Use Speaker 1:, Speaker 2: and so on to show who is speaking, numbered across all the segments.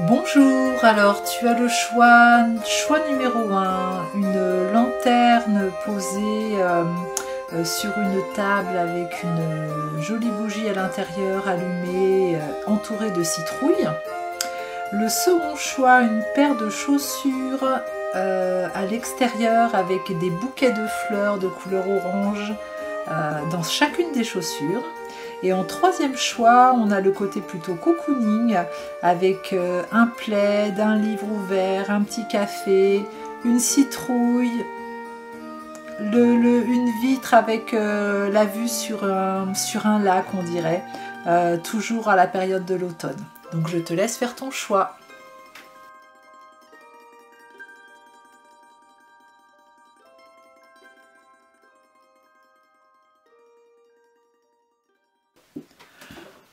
Speaker 1: Bonjour, alors tu as le choix numéro 1, une lanterne posée sur une table avec une jolie bougie à l'intérieur allumée, entourée de citrouilles. Le second choix, une paire de chaussures à l'extérieur avec des bouquets de fleurs de couleur orange dans chacune des chaussures. Et en troisième choix, on a le côté plutôt cocooning avec un plaid, un livre ouvert, un petit café, une citrouille, une vitre avec la vue sur un lac, on dirait, toujours à la période de l'automne. Donc je te laisse faire ton choix.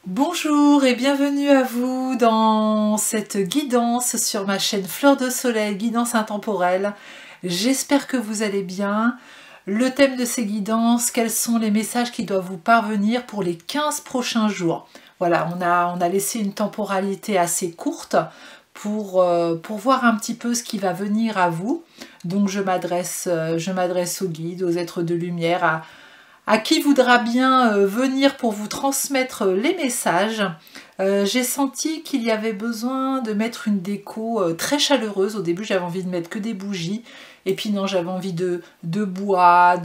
Speaker 1: Bonjour et bienvenue à vous dans cette guidance sur ma chaîne Fleur de Soleil, guidance intemporelle. J'espère que vous allez bien. Le thème de ces guidances, quels sont les messages qui doivent vous parvenir pour les 15 prochains jours. Voilà, on a laissé une temporalité assez courte pour voir un petit peu ce qui va venir à vous. Donc je m'adresse aux guides, aux êtres de lumière, à qui voudra bien venir pour vous transmettre les messages. J'ai senti qu'il y avait besoin de mettre une déco très chaleureuse. Au début, j'avais envie de mettre que des bougies. Et puis non, j'avais envie de bois,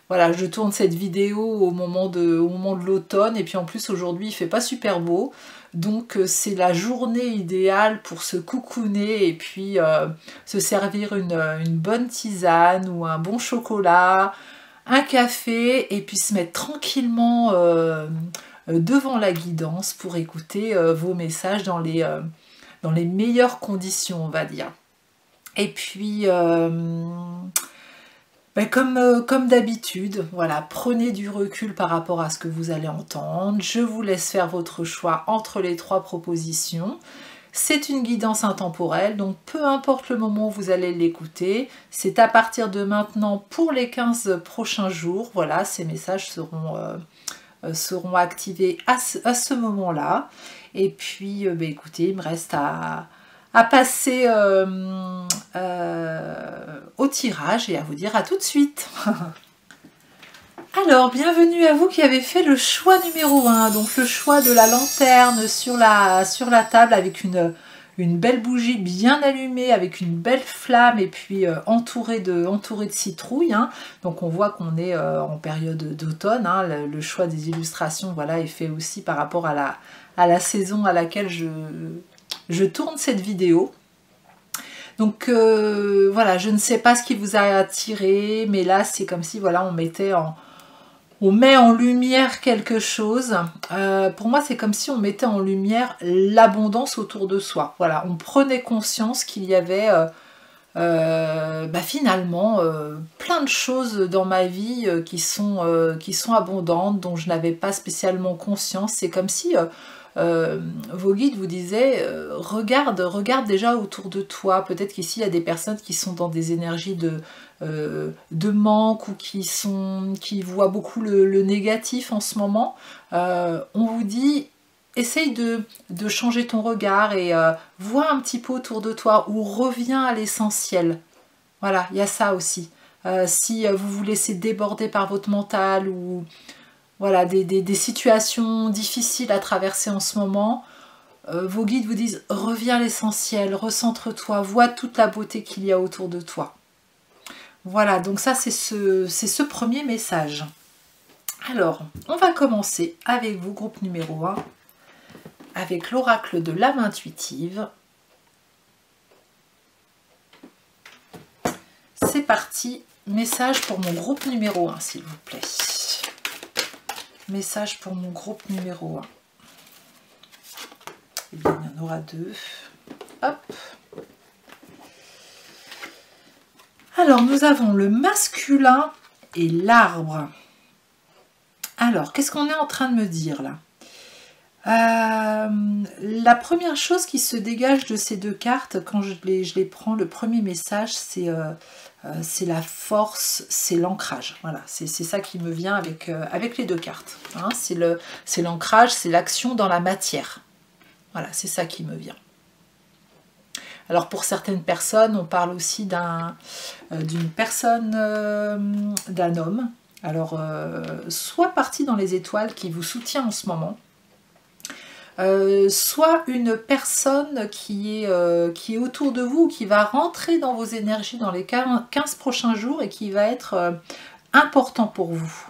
Speaker 1: Voilà, je tourne cette vidéo au moment de l'automne. Et puis en plus, aujourd'hui, il fait pas super beau. Donc c'est la journée idéale pour se coucouner et puis se servir une bonne tisane ou un bon chocolat, un café et puis se mettre tranquillement devant la guidance pour écouter vos messages dans les meilleures conditions, on va dire. Et puis, comme d'habitude, voilà, prenez du recul par rapport à ce que vous allez entendre. Je vous laisse faire votre choix entre les 3 propositions. C'est une guidance intemporelle, donc peu importe le moment où vous allez l'écouter, c'est à partir de maintenant pour les 15 prochains jours. Voilà, ces messages seront activés à ce moment-là. Et puis, écoutez, il me reste à passer au tirage et à vous dire à tout de suite. Alors, bienvenue à vous qui avez fait le choix numéro 1, donc le choix de la lanterne sur la table avec une belle bougie bien allumée, avec une belle flamme et puis entourée de citrouilles. Hein. Donc on voit qu'on est en période d'automne. Hein. Le choix des illustrations, voilà, est fait aussi par rapport à la saison à laquelle je tourne cette vidéo. Donc voilà, je ne sais pas ce qui vous a attiré, mais là c'est comme si voilà, on met en lumière quelque chose. Pour moi, c'est comme si on mettait en lumière l'abondance autour de soi. Voilà, on prenait conscience qu'il y avait finalement plein de choses dans ma vie qui sont abondantes, dont je n'avais pas spécialement conscience. C'est comme si vos guides vous disaient regarde déjà autour de toi. Peut-être qu'ici il y a des personnes qui sont dans des énergies de manque ou qui voient beaucoup le négatif en ce moment. On vous dit essaye de changer ton regard et vois un petit peu autour de toi ou reviens à l'essentiel. Voilà, il y a ça aussi. Si vous vous laissez déborder par votre mental ou voilà, des situations difficiles à traverser en ce moment, vos guides vous disent reviens à l'essentiel, recentre-toi, vois toute la beauté qu'il y a autour de toi. Voilà, donc ça c'est ce premier message. Alors, on va commencer avec vous, groupe numéro 1, avec l'oracle de l'âme intuitive. C'est parti, message pour mon groupe numéro 1, s'il vous plaît. Message pour mon groupe numéro 1. Eh bien, il y en aura 2. Hop. Alors, nous avons le masculin et l'arbre. Alors, qu'est-ce qu'on est en train de me dire là? La première chose qui se dégage de ces 2 cartes, quand je les prends, le premier message, c'est la force, c'est l'ancrage. Voilà, c'est ça qui me vient avec les 2 cartes. Hein. C'est l'ancrage, c'est l'action dans la matière. Voilà, c'est ça qui me vient. Alors pour certaines personnes, on parle aussi d'une personne, d'un homme. Alors, soit parti dans les étoiles qui vous soutient en ce moment, soit une personne qui est autour de vous, qui va rentrer dans vos énergies dans les 15 prochains jours et qui va être important pour vous.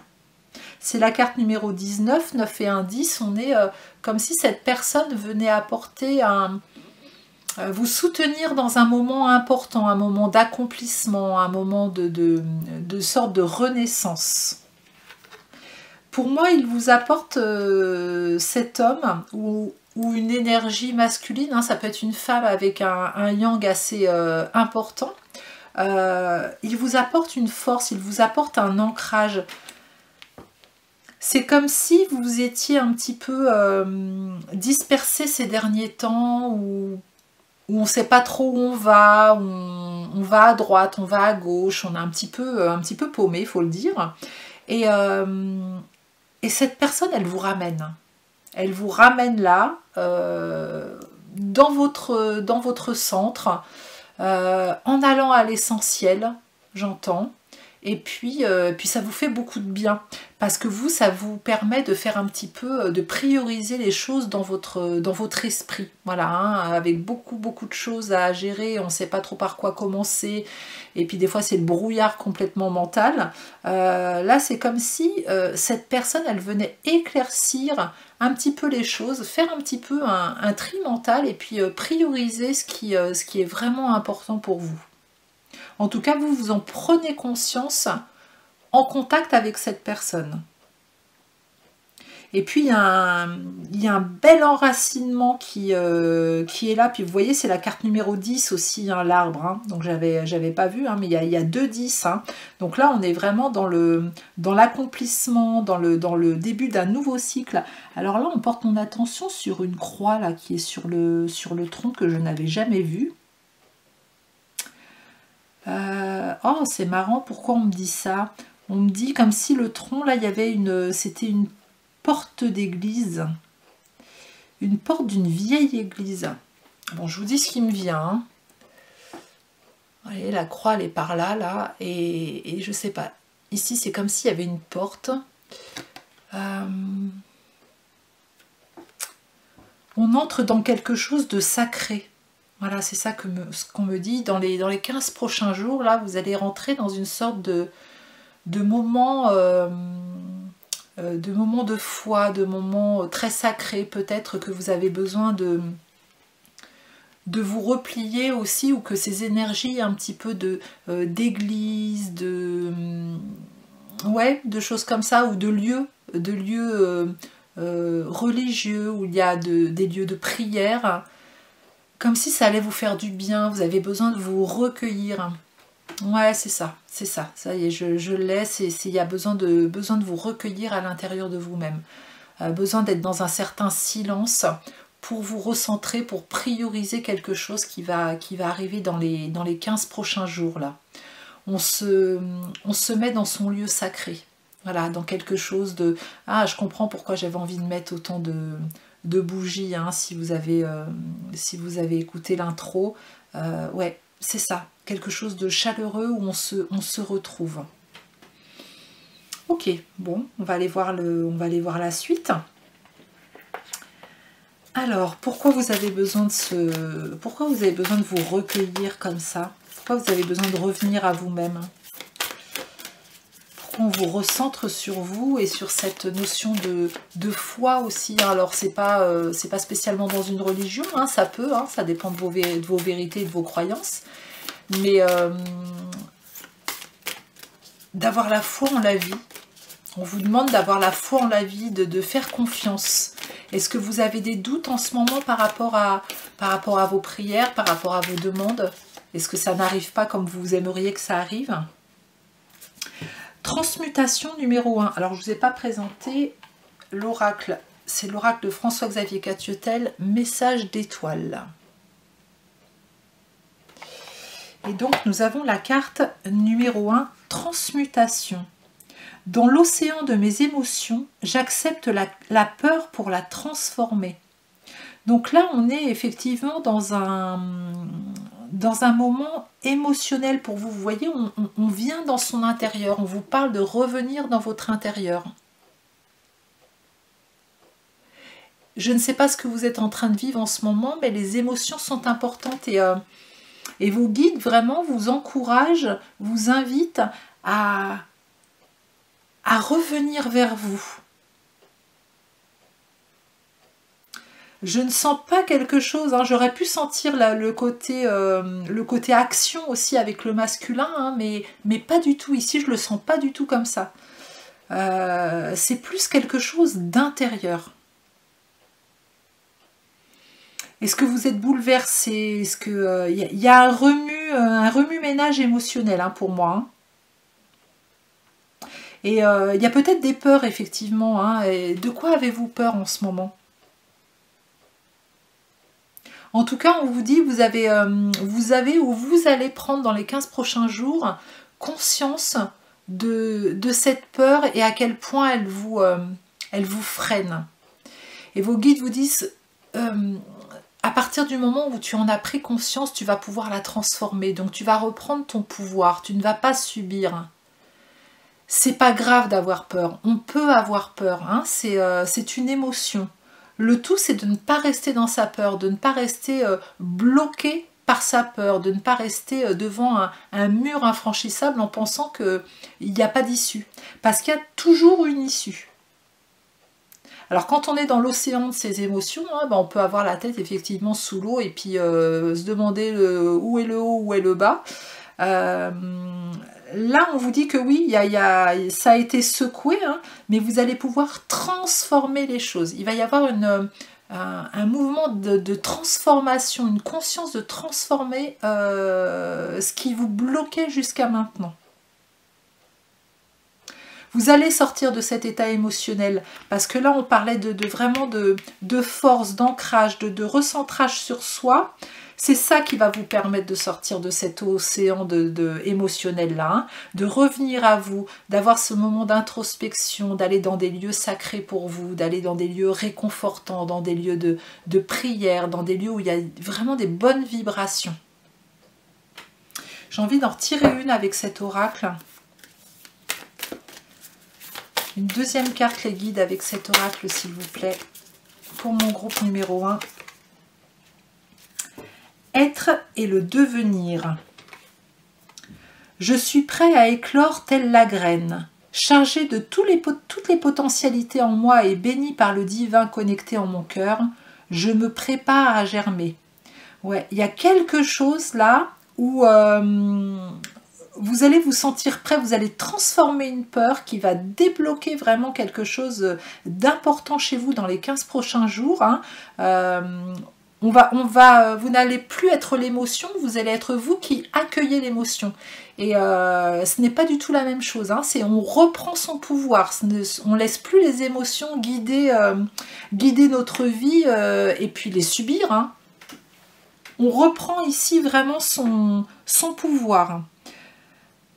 Speaker 1: C'est la carte numéro 19, 9 et 1, 10. On est comme si cette personne venait apporter vous soutenir dans un moment important, un moment d'accomplissement, un moment de sorte de renaissance. Pour moi, il vous apporte cet homme ou une énergie masculine, hein, ça peut être une femme avec un yang assez important. Il vous apporte une force, il vous apporte un ancrage. C'est comme si vous étiez un petit peu dispersé ces derniers temps, où on ne sait pas trop où on va à droite, on va à gauche, on est un petit peu paumé, il faut le dire. Et cette personne, elle vous ramène. Elle vous ramène là, dans votre centre, en allant à l'essentiel, j'entends. Et puis ça vous fait beaucoup de bien. Parce que vous, ça vous permet de faire un petit peu, de prioriser les choses dans votre esprit. Voilà, hein, avec beaucoup de choses à gérer, on ne sait pas trop par quoi commencer. Et puis des fois, c'est le brouillard complètement mental. Là, c'est comme si cette personne, elle venait éclaircir un petit peu les choses, faire un petit peu un tri mental et puis prioriser ce qui est vraiment important pour vous. En tout cas, vous en prenez conscience en contact avec cette personne. Et puis, il y a un bel enracinement qui est là. Puis, vous voyez, c'est la carte numéro 10 aussi, hein, l'arbre. Hein. Donc, j'avais pas vu, hein, mais il y a 2 10. Hein. Donc là, on est vraiment dans l'accomplissement, dans le début d'un nouveau cycle. Alors là, on porte mon attention sur une croix là, qui est sur le tronc que je n'avais jamais vue. Oh, c'est marrant, pourquoi on me dit ça? On me dit comme si le tronc, là, il y avait c'était une porte d'église. Une porte d'une vieille église. Bon, je vous dis ce qui me vient. Hein. Vous voyez, la croix, elle est par là, là. Et je sais pas. Ici, c'est comme s'il y avait une porte. On entre dans quelque chose de sacré. Voilà, c'est ça ce qu'on me dit. Dans les 15 prochains jours, là, vous allez rentrer dans une sorte de moment de foi, de moment très sacré. Peut-être que vous avez besoin de vous replier aussi, ou que ces énergies un petit peu d'église, de choses comme ça, ou de lieux religieux, où il y a des lieux de prière, comme si ça allait vous faire du bien, vous avez besoin de vous recueillir. Ouais, c'est ça, ça y est, je le laisse, il y a besoin de vous recueillir à l'intérieur de vous-même. Besoin d'être dans un certain silence pour vous recentrer, pour prioriser quelque chose qui va arriver dans les 15 prochains jours là. On se met dans son lieu sacré, voilà, dans quelque chose de... Ah, je comprends pourquoi j'avais envie de mettre autant de bougies, hein, si vous avez écouté l'intro. Ouais, c'est ça, quelque chose de chaleureux où on se retrouve. Ok, bon, on va aller voir la suite. Alors, pourquoi vous avez besoin de vous recueillir comme ça? Pourquoi vous avez besoin de revenir à vous-même? Pourquoi on vous recentre sur vous et sur cette notion de foi aussi? Alors, c'est pas spécialement dans une religion, hein, ça peut, hein, ça dépend de vos vérités et de vos croyances. Mais d'avoir la foi en la vie. On vous demande d'avoir la foi en la vie, de faire confiance. Est-ce que vous avez des doutes en ce moment par rapport à vos prières, par rapport à vos demandes? Est-ce que ça n'arrive pas comme vous aimeriez que ça arrive? Transmutation numéro 1. Alors, je ne vous ai pas présenté l'oracle. C'est l'oracle de François-Xavier Catietel, message d'étoiles. Et donc, nous avons la carte numéro 1, transmutation. Dans l'océan de mes émotions, j'accepte la peur pour la transformer. Donc là, on est effectivement dans dans un moment émotionnel pour vous. Vous voyez, on vient dans son intérieur, on vous parle de revenir dans votre intérieur. Je ne sais pas ce que vous êtes en train de vivre en ce moment, mais les émotions sont importantes et vos guides vraiment vous encouragent, vous invitent à revenir vers vous. Je ne sens pas quelque chose, hein. J'aurais pu sentir là, le côté action aussi avec le masculin, hein, mais pas du tout. Ici, je le sens pas du tout comme ça. C'est plus quelque chose d'intérieur. Est-ce que vous êtes bouleversé? Est-ce que y a un remue-ménage émotionnel, hein, pour moi, hein. Et il y a peut-être des peurs, effectivement, hein. Et de quoi avez-vous peur en ce moment? En tout cas, on vous dit, vous avez ou vous allez prendre dans les 15 prochains jours conscience de cette peur et à quel point elle vous freine. Et vos guides vous disent, à partir du moment où tu en as pris conscience, tu vas pouvoir la transformer. Donc tu vas reprendre ton pouvoir, tu ne vas pas subir. C'est pas grave d'avoir peur, on peut avoir peur, hein. C'est une émotion. Le tout, c'est de ne pas rester dans sa peur, de ne pas rester bloqué par sa peur, de ne pas rester devant un mur infranchissable en pensant qu'il n'y a pas d'issue. Parce qu'il y a toujours une issue. Alors quand on est dans l'océan de ces émotions, hein, on peut avoir la tête effectivement sous l'eau et puis se demander où est le haut, où est le bas. Là, on vous dit que oui, ça a été secoué, hein, mais vous allez pouvoir transformer les choses. Il va y avoir un mouvement de transformation, une conscience de transformer ce qui vous bloquait jusqu'à maintenant. Vous allez sortir de cet état émotionnel, parce que là, on parlait vraiment de force, d'ancrage, de recentrage sur soi. C'est ça qui va vous permettre de sortir de cet océan émotionnel-là, hein, de revenir à vous, d'avoir ce moment d'introspection, d'aller dans des lieux sacrés pour vous, d'aller dans des lieux réconfortants, dans des lieux de prière, dans des lieux où il y a vraiment des bonnes vibrations. J'ai envie d'en retirer une avec cet oracle. Une deuxième carte, les guides, avec cet oracle, s'il vous plaît, pour mon groupe numéro 1. Être et le devenir. Je suis prêt à éclore telle la graine, chargé de toutes les potentialités en moi et béni par le divin connecté en mon cœur. Je me prépare à germer. Ouais, il y a quelque chose là où vous allez vous sentir prêt, vous allez transformer une peur qui va débloquer vraiment quelque chose d'important chez vous dans les 15 prochains jours, hein. Vous n'allez plus être l'émotion, vous allez être vous qui accueillez l'émotion. Et ce n'est pas du tout la même chose, hein. On reprend son pouvoir, on ne laisse plus les émotions guider notre vie et puis les subir, hein. On reprend ici vraiment son pouvoir.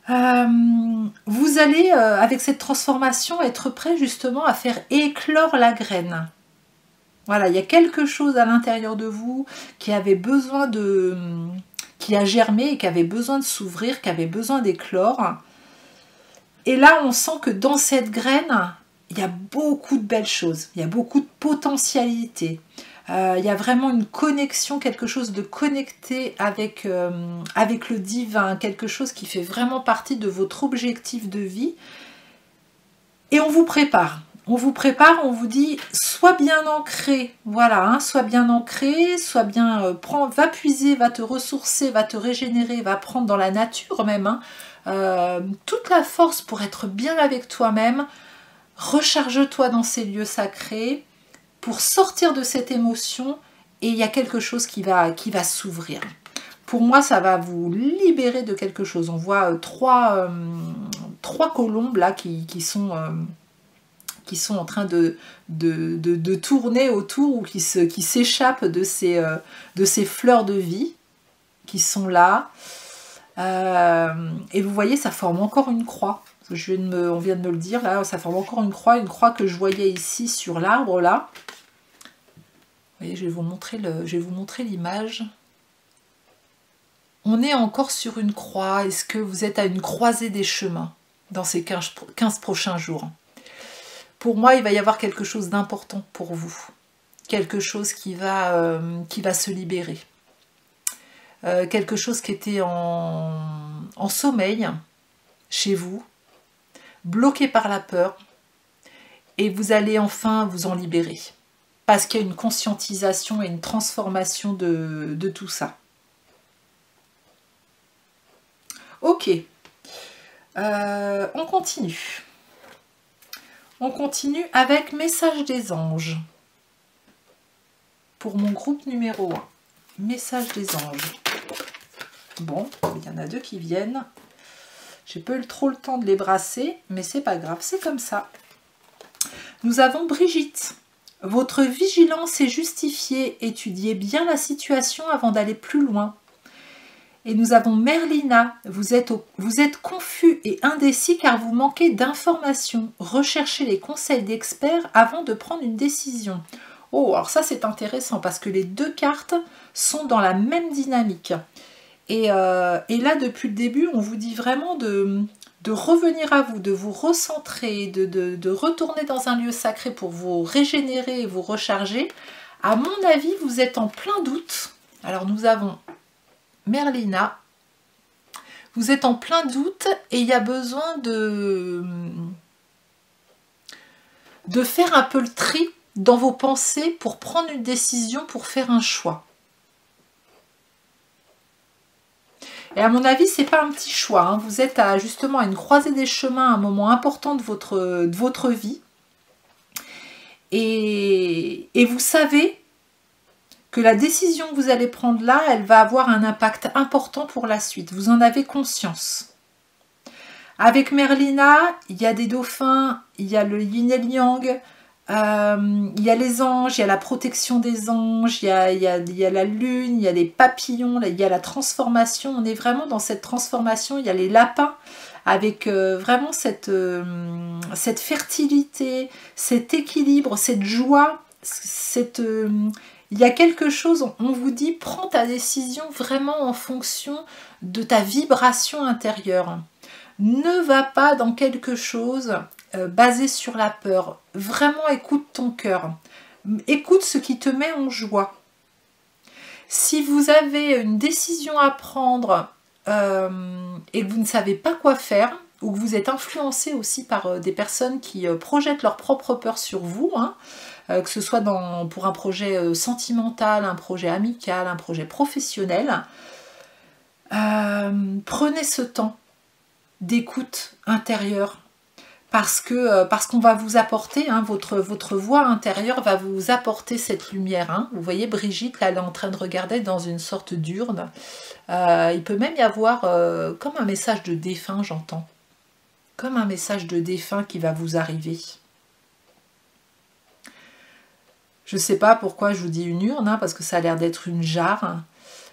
Speaker 1: Vous allez, avec cette transformation, être prêt justement à faire éclore la graine. Voilà, il y a quelque chose à l'intérieur de vous qui avait besoin qui a germé et qui avait besoin de s'ouvrir, qui avait besoin d'éclore. Et là, on sent que dans cette graine, il y a beaucoup de belles choses, il y a beaucoup de potentialités. Il y a vraiment une connexion, quelque chose de connecté avec le divin, quelque chose qui fait vraiment partie de votre objectif de vie. Et on vous prépare. On vous prépare, on vous dit, sois bien ancré, voilà, hein, sois bien ancré, sois bien, va puiser, va te ressourcer, va te régénérer, va prendre dans la nature même, hein, toute la force pour être bien avec toi-même. Recharge-toi dans ces lieux sacrés pour sortir de cette émotion et il y a quelque chose qui va s'ouvrir. Pour moi, ça va vous libérer de quelque chose. On voit trois colombes là qui sont en train de tourner autour ou qui s'échappent de ces fleurs de vie qui sont là. Et vous voyez, ça forme encore une croix. On vient de me le dire, là, ça forme encore une croix que je voyais ici sur l'arbre, là. Vous voyez, je vais vous montrer l'image. on est encore sur une croix. Est-ce que vous êtes à une croisée des chemins dans ces 15 prochains jours? Pour moi, il va y avoir quelque chose d'important pour vous. Quelque chose qui va se libérer. Quelque chose qui était en sommeil chez vous, bloqué par la peur, et vous allez enfin vous en libérer. Parce qu'il y a une conscientisation et une transformation de tout ça. Ok, on continue. On continue avec Message des anges. Pour mon groupe numéro 1. Message des anges. Bon, il y en a 2 qui viennent. J'ai pas eu trop le temps de les brasser, mais c'est pas grave, c'est comme ça. Nous avons Brigitte. Votre vigilance est justifiée. Étudiez bien la situation avant d'aller plus loin. Et nous avons Merlina, vous êtes confus et indécis car vous manquez d'informations. Recherchez les conseils d'experts avant de prendre une décision. Oh, alors ça c'est intéressant parce que les 2 cartes sont dans la même dynamique. Et là, depuis le début, on vous dit vraiment de revenir à vous, de vous recentrer, de retourner dans un lieu sacré pour vous régénérer et vous recharger. À mon avis, vous êtes en plein doute. Alors nous avons Merlina, vous êtes en plein doute et il y a besoin de faire un peu le tri dans vos pensées pour prendre une décision, pour faire un choix. Et à mon avis, c'est pas un petit choix, hein. Vous êtes justement à une croisée des chemins, un moment important de votre vie. Et vous savez que la décision que vous allez prendre là, elle va avoir un impact important pour la suite. Vous en avez conscience. Avec Merlina, il y a des dauphins, il y a le yin et le yang, il y a les anges, il y a la protection des anges, il y a la lune, il y a les papillons, il y a la transformation. On est vraiment dans cette transformation. Il y a les lapins avec vraiment cette fertilité, cet équilibre, cette joie, il y a quelque chose, on vous dit, prends ta décision vraiment en fonction de ta vibration intérieure. Ne va pas dans quelque chose basé sur la peur. Vraiment, écoute ton cœur. Écoute ce qui te met en joie. Si vous avez une décision à prendre et que vous ne savez pas quoi faire, ou que vous êtes influencé aussi par des personnes qui projettent leur propre peur sur vous, hein, que ce soit pour un projet sentimental, un projet amical, un projet professionnel, prenez ce temps d'écoute intérieure parce qu'on va vous apporter, hein, votre voix intérieure va vous apporter cette lumière. Hein. Vous voyez Brigitte, là, elle est en train de regarder dans une sorte d'urne. Il peut même y avoir comme un message de défunt, j'entends. Comme un message de défunt qui va vous arriver. Je ne sais pas pourquoi je vous dis une urne, hein, parce que ça a l'air d'être une jarre.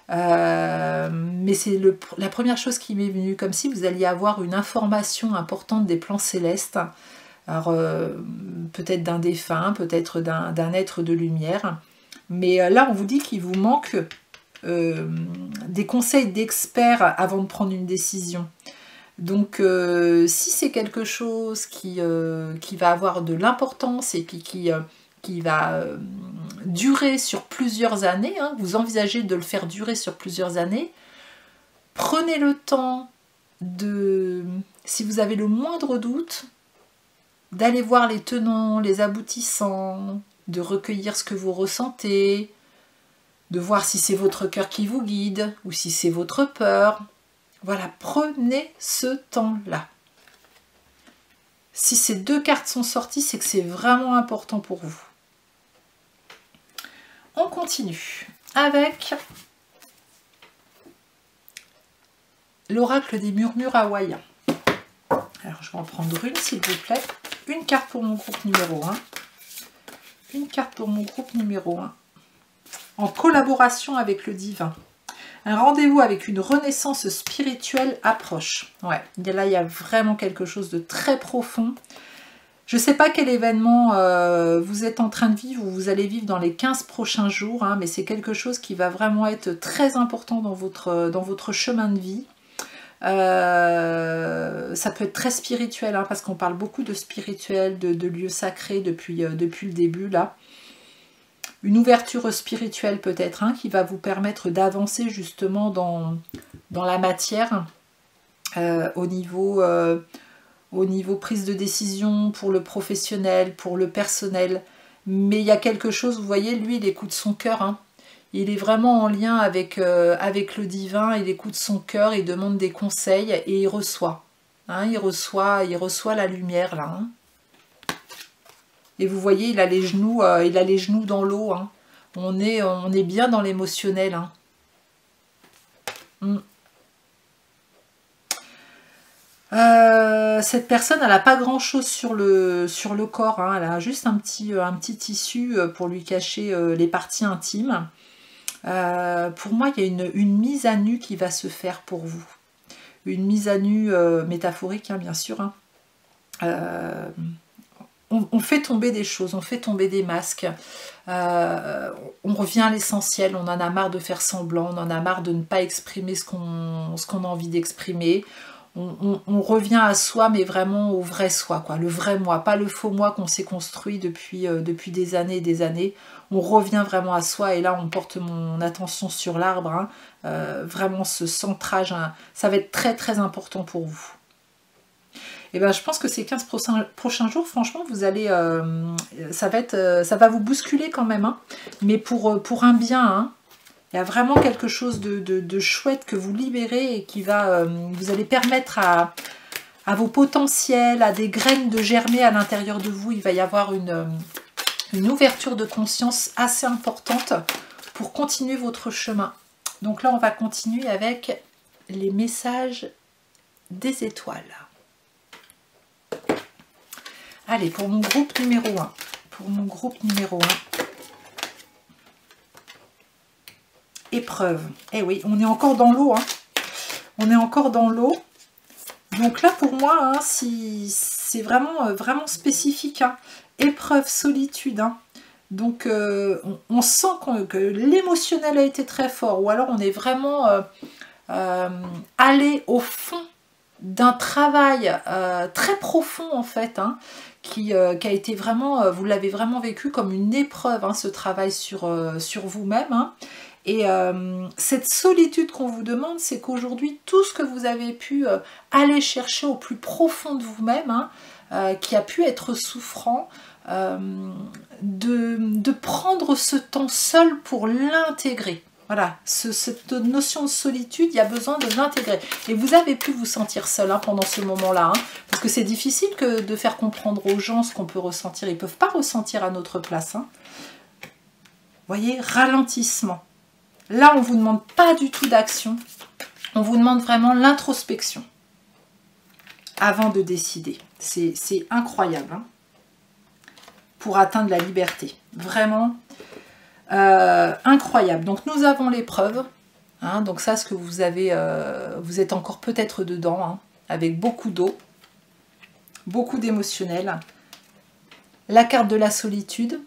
Speaker 1: Mais c'est la première chose qui m'est venue, comme si vous alliez avoir une information importante des plans célestes. Alors, peut-être d'un défunt, peut-être d'un être de lumière. Mais là, on vous dit qu'il vous manque des conseils d'experts avant de prendre une décision. Donc, si c'est quelque chose qui va avoir de l'importance et qui va durer sur plusieurs années, hein, vous envisagez de le faire durer sur plusieurs années, prenez le temps si vous avez le moindre doute, d'aller voir les tenants, les aboutissants, de recueillir ce que vous ressentez, de voir si c'est votre cœur qui vous guide ou si c'est votre peur. Voilà, prenez ce temps-là. Si ces 2 cartes sont sorties, c'est que c'est vraiment important pour vous. On continue avec l'oracle des murmures hawaïens. Alors, je vais en prendre une, s'il vous plaît. Une carte pour mon groupe numéro 1. Une carte pour mon groupe numéro 1. En collaboration avec le divin. Un rendez-vous avec une renaissance spirituelle approche. Ouais, là, il y a vraiment quelque chose de très profond. Je ne sais pas quel événement vous êtes en train de vivre ou vous allez vivre dans les 15 prochains jours, hein, mais c'est quelque chose qui va vraiment être très important dans votre chemin de vie. Ça peut être très spirituel, hein, parce qu'on parle beaucoup de spirituel, de lieux sacrés depuis le début, là. Une ouverture spirituelle peut-être, hein, qui va vous permettre d'avancer justement dans la matière, au niveau prise de décision, pour le professionnel, pour le personnel. Mais il y a quelque chose, vous voyez, lui, il écoute son cœur. Hein. Il est vraiment en lien avec le divin, il écoute son cœur, il demande des conseils et il reçoit. Hein, il reçoit la lumière, là. Hein. Et vous voyez, il a les genoux dans l'eau. Hein. On est bien dans l'émotionnel. Hein. Cette personne, elle n'a pas grand chose sur le corps, hein. Elle a juste un petit tissu pour lui cacher les parties intimes. Pour moi, il y a une mise à nu qui va se faire pour vous. Une mise à nu métaphorique, hein, bien sûr. Hein. On fait tomber des choses, on fait tomber des masques. On revient à l'essentiel, on en a marre de faire semblant, on en a marre de ne pas exprimer ce qu'on a envie d'exprimer. On revient à soi, mais vraiment au vrai soi, quoi, le vrai moi, pas le faux moi qu'on s'est construit depuis des années et des années. On revient vraiment à soi, et là on porte mon attention sur l'arbre, hein, vraiment ce centrage, hein, ça va être très très important pour vous. Et ben, je pense que ces 15 prochains jours, franchement, vous allez, ça va vous bousculer quand même, hein, mais pour un bien, hein. Il y a vraiment quelque chose de chouette que vous libérez et qui va, vous allez permettre à vos potentiels, à des graines de germer à l'intérieur de vous. Il va y avoir une ouverture de conscience assez importante pour continuer votre chemin. Donc là, on va continuer avec les messages des étoiles. Allez, pour mon groupe numéro 1. Pour mon groupe numéro 1. Épreuve. Eh oui, on est encore dans l'eau. Hein. On est encore dans l'eau. Donc là, pour moi, hein, c'est vraiment spécifique. Hein. Épreuve, solitude. Hein. Donc, on sent que l'émotionnel a été très fort. Ou alors, on est vraiment allé au fond d'un travail très profond, en fait, hein, qui a été vraiment, vous l'avez vraiment vécu comme une épreuve, hein, ce travail sur vous-même. Hein. Et cette solitude qu'on vous demande, c'est qu'aujourd'hui, tout ce que vous avez pu aller chercher au plus profond de vous-même, hein, qui a pu être souffrant, de prendre ce temps seul pour l'intégrer. Voilà, cette notion de solitude, il y a besoin de l'intégrer. Et vous avez pu vous sentir seul, hein, pendant ce moment-là, hein, parce que c'est difficile de faire comprendre aux gens ce qu'on peut ressentir. Ils ne peuvent pas ressentir à notre place. Hein. Vous voyez, ralentissement. Là, on ne vous demande pas du tout d'action. On vous demande vraiment l'introspection avant de décider. C'est incroyable, hein, pour atteindre la liberté. Vraiment incroyable. Donc, nous avons l'épreuve. Hein, donc ça, ce que vous avez, vous êtes encore peut-être dedans, hein, avec beaucoup d'eau, beaucoup d'émotionnel. La carte de la solitude.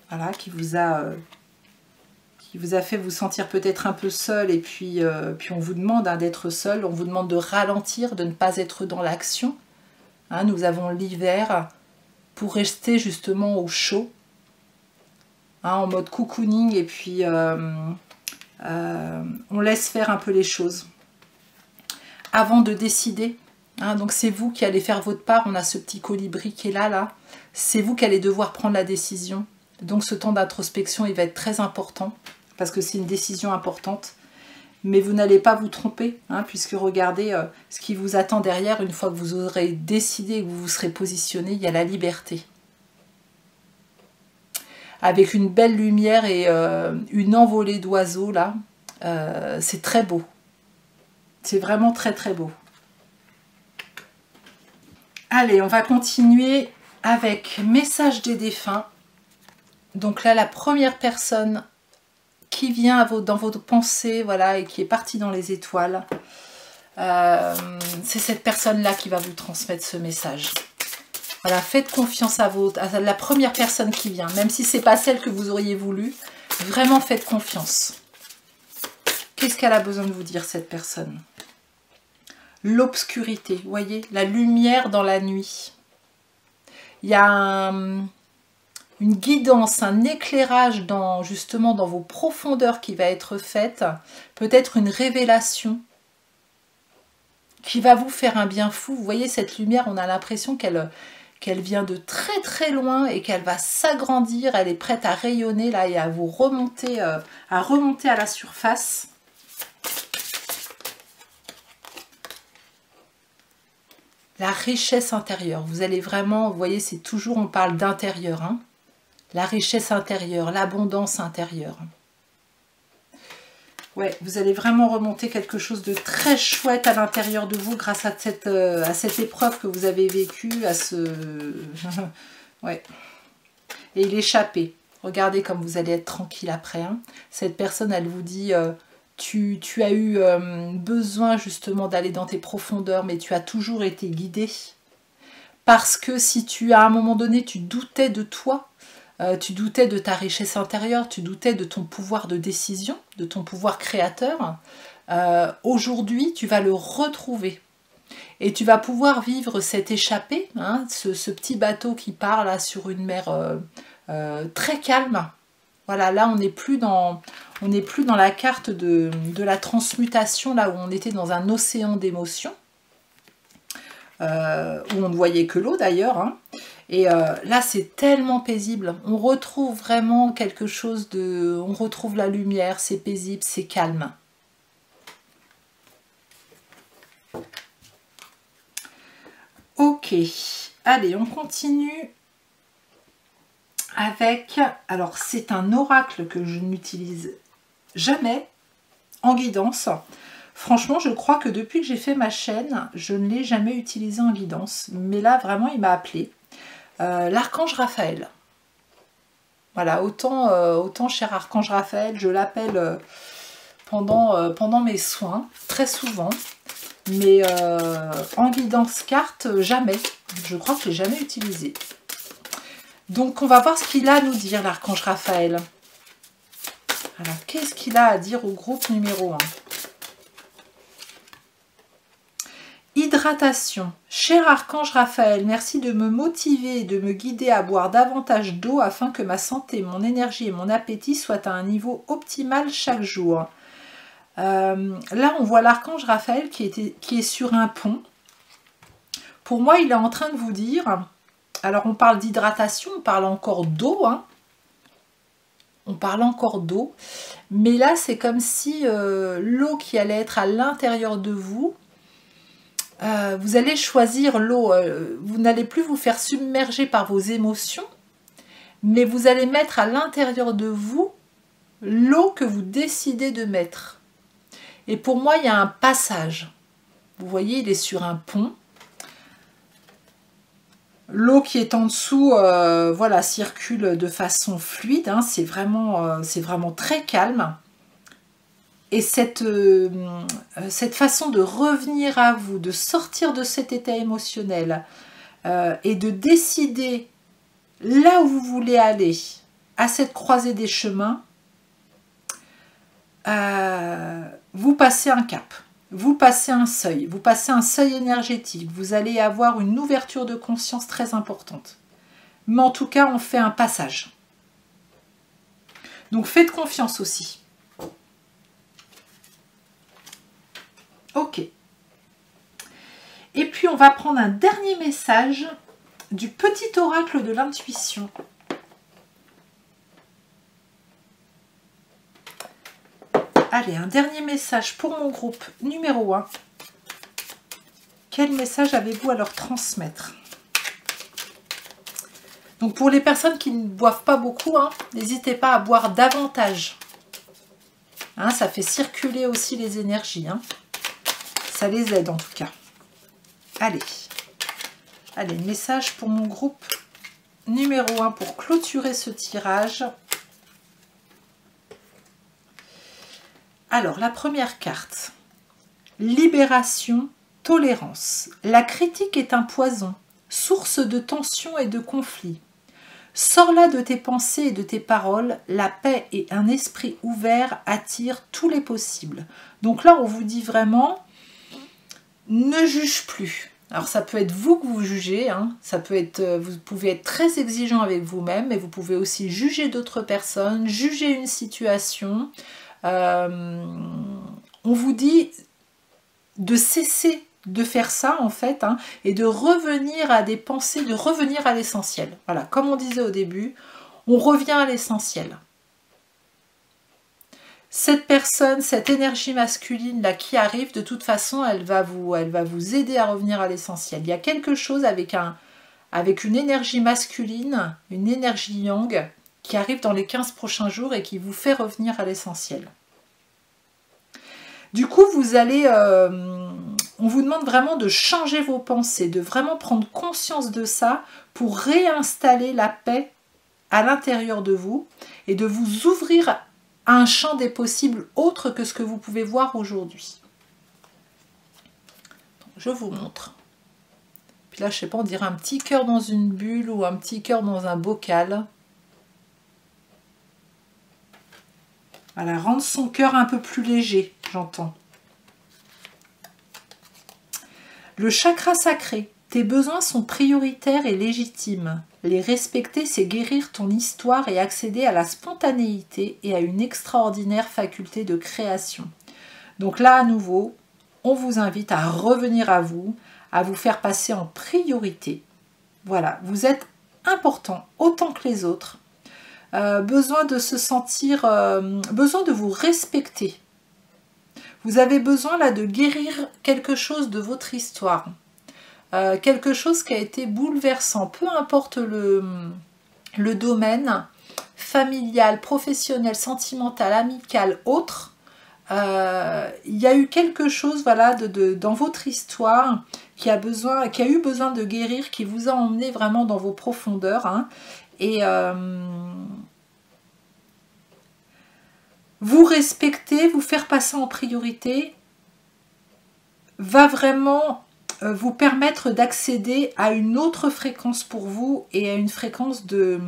Speaker 1: Voilà, qui vous a fait vous sentir peut-être un peu seul, et puis on vous demande, hein, d'être seul, on vous demande de ralentir, de ne pas être dans l'action. Hein, nous avons l'hiver pour rester justement au chaud, hein, en mode cocooning, et puis on laisse faire un peu les choses avant de décider. Hein, donc c'est vous qui allez faire votre part, on a ce petit colibri qui est là, c'est vous qui allez devoir prendre la décision. Donc ce temps d'introspection, il va être très important, parce que c'est une décision importante. Mais vous n'allez pas vous tromper, hein, puisque regardez ce qui vous attend derrière. Une fois que vous aurez décidé, que vous vous serez positionné, il y a la liberté. Avec une belle lumière et une envolée d'oiseaux, là, c'est très beau. C'est vraiment très très beau. Allez, on va continuer avec message des défunts. Donc là, la première personne qui vient dans votre pensée, voilà, et qui est partie dans les étoiles, c'est cette personne-là qui va vous transmettre ce message. Voilà, faites confiance à la première personne qui vient, même si ce n'est pas celle que vous auriez voulu. Vraiment, faites confiance. Qu'est-ce qu'elle a besoin de vous dire, cette personne? L'obscurité, vous voyez, la lumière dans la nuit. Il y a une guidance, un éclairage justement dans vos profondeurs qui va être faite. Peut-être une révélation qui va vous faire un bien fou. Vous voyez, cette lumière, on a l'impression qu'elle vient de très très loin et qu'elle va s'agrandir. Elle est prête à rayonner là et à vous remonter, à la surface. La richesse intérieure, vous allez vraiment, vous voyez, c'est toujours, on parle d'intérieur, hein. La richesse intérieure, l'abondance intérieure. Ouais, vous allez vraiment remonter quelque chose de très chouette à l'intérieur de vous grâce à cette épreuve que vous avez vécue, à ce... ouais. Et l'échapper. Regardez comme vous allez être tranquille après, hein. Cette personne, elle vous dit... Tu as eu besoin justement d'aller dans tes profondeurs, mais tu as toujours été guidé. Parce que si à un moment donné, tu doutais de toi, tu doutais de ta richesse intérieure, tu doutais de ton pouvoir de décision, de ton pouvoir créateur, aujourd'hui, tu vas le retrouver. Et tu vas pouvoir vivre cette échappée, hein, ce petit bateau qui part là sur une mer très calme. Voilà, là, on n'est plus dans la carte de la transmutation, là où on était dans un océan d'émotions, où on ne voyait que l'eau d'ailleurs. Hein. Et là, c'est tellement paisible. On retrouve vraiment quelque chose de... On retrouve la lumière, c'est paisible, c'est calme. Ok, allez, on continue. Avec, alors c'est un oracle que je n'utilise jamais en guidance. Franchement, je crois que depuis que j'ai fait ma chaîne, je ne l'ai jamais utilisé en guidance. Mais là, vraiment, il m'a appelé. L'archange Raphaël. Voilà, autant cher archange Raphaël, je l'appelle pendant mes soins, très souvent. Mais en guidance carte, jamais. Je crois que je ne l'ai jamais utilisé. Donc, on va voir ce qu'il a à nous dire, l'archange Raphaël. Alors, qu'est-ce qu'il a à dire au groupe numéro 1? Hydratation. Cher archange Raphaël, merci de me motiver et de me guider à boire davantage d'eau afin que ma santé, mon énergie et mon appétit soient à un niveau optimal chaque jour. Là, on voit l'archange Raphaël qui est sur un pont. Pour moi, il est en train de vous dire... Alors, on parle d'hydratation, on parle encore d'eau, hein. On parle encore d'eau. Mais là, c'est comme si l'eau qui allait être à l'intérieur de vous, vous allez choisir l'eau. Vous n'allez plus vous faire submerger par vos émotions, mais vous allez mettre à l'intérieur de vous l'eau que vous décidez de mettre. Et pour moi, il y a un passage. Vous voyez, il est sur un pont. L'eau qui est en dessous, voilà, circule de façon fluide. Hein, c'est vraiment très calme. Et cette façon de revenir à vous, de sortir de cet état émotionnel et de décider là où vous voulez aller, à cette croisée des chemins, vous passez un cap. Vous passez un seuil énergétique, vous allez avoir une ouverture de conscience très importante. Mais en tout cas, on fait un passage. Donc faites confiance aussi. Ok. Et puis on va prendre un dernier message du petit oracle de l'intuition. Allez, un dernier message pour mon groupe numéro 1. Quel message avez-vous à leur transmettre? Donc pour les personnes qui ne boivent pas beaucoup, hein, n'hésitez pas à boire davantage. Hein, ça fait circuler aussi les énergies. Hein. Ça les aide en tout cas. Allez. Allez, message pour mon groupe numéro 1 pour clôturer ce tirage. Alors, la première carte. Libération, tolérance. La critique est un poison, source de tension et de conflit. Sors-la de tes pensées et de tes paroles, la paix et un esprit ouvert attirent tous les possibles. Donc là, on vous dit vraiment, ne juge plus. Alors ça peut être vous que vous jugez, hein. Ça peut être, vous pouvez être très exigeant avec vous-même, mais vous pouvez aussi juger d'autres personnes, juger une situation. On vous dit de cesser de faire ça en fait, hein, et de revenir à des pensées, de revenir à l'essentiel. Voilà, comme on disait au début, on revient à l'essentiel. Cette personne, cette énergie masculine là qui arrive, de toute façon, elle va vous aider à revenir à l'essentiel. Il y a quelque chose avec une énergie masculine, une énergie yang, qui arrive dans les 15 prochains jours et qui vous fait revenir à l'essentiel. Du coup, vous allez... on vous demande vraiment de changer vos pensées, de vraiment prendre conscience de ça pour réinstaller la paix à l'intérieur de vous et de vous ouvrir à un champ des possibles autre que ce que vous pouvez voir aujourd'hui. Je vous montre. Puis là, je sais pas, on dirait un petit cœur dans une bulle ou un petit cœur dans un bocal. Voilà, rendre son cœur un peu plus léger, j'entends. Le chakra sacré. Tes besoins sont prioritaires et légitimes. Les respecter, c'est guérir ton histoire et accéder à la spontanéité et à une extraordinaire faculté de création. Donc là, à nouveau, on vous invite à revenir à vous faire passer en priorité. Voilà, vous êtes important autant que les autres. Besoin de se sentir, besoin de vous respecter. Vous avez besoin là de guérir quelque chose de votre histoire. Quelque chose qui a été bouleversant, peu importe le domaine, familial, professionnel, sentimental, amical, autre, il y a eu quelque chose voilà, dans votre histoire qui a eu besoin de guérir, qui vous a emmené vraiment dans vos profondeurs, hein, et vous respecter, vous faire passer en priorité va vraiment vous permettre d'accéder à une autre fréquence pour vous et à une fréquence de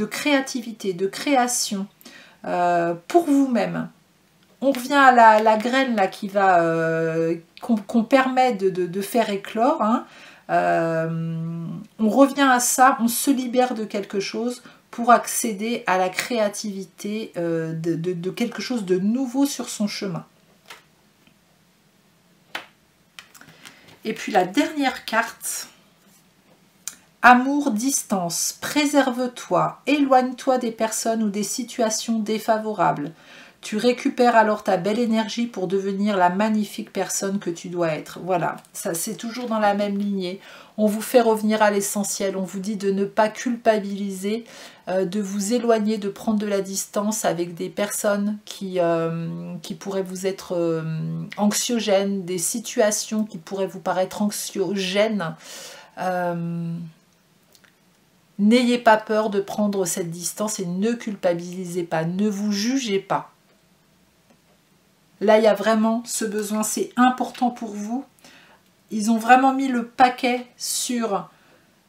Speaker 1: créativité, de création pour vous-même. On revient à la graine là qui va qu'on permet de faire éclore. Hein. On revient à ça, on se libère de quelque chose pour accéder à la créativité de quelque chose de nouveau sur son chemin. Et puis la dernière carte, amour, distance, préserve-toi, éloigne-toi des personnes ou des situations défavorables. Tu récupères alors ta belle énergie pour devenir la magnifique personne que tu dois être. Voilà, ça c'est toujours dans la même lignée. On vous fait revenir à l'essentiel, on vous dit de ne pas culpabiliser, de vous éloigner, de prendre de la distance avec des personnes qui pourraient vous être anxiogènes, des situations qui pourraient vous paraître anxiogènes. N'ayez pas peur de prendre cette distance et ne culpabilisez pas, ne vous jugez pas. Là, il y a vraiment ce besoin, c'est important pour vous. Ils ont vraiment mis le paquet sur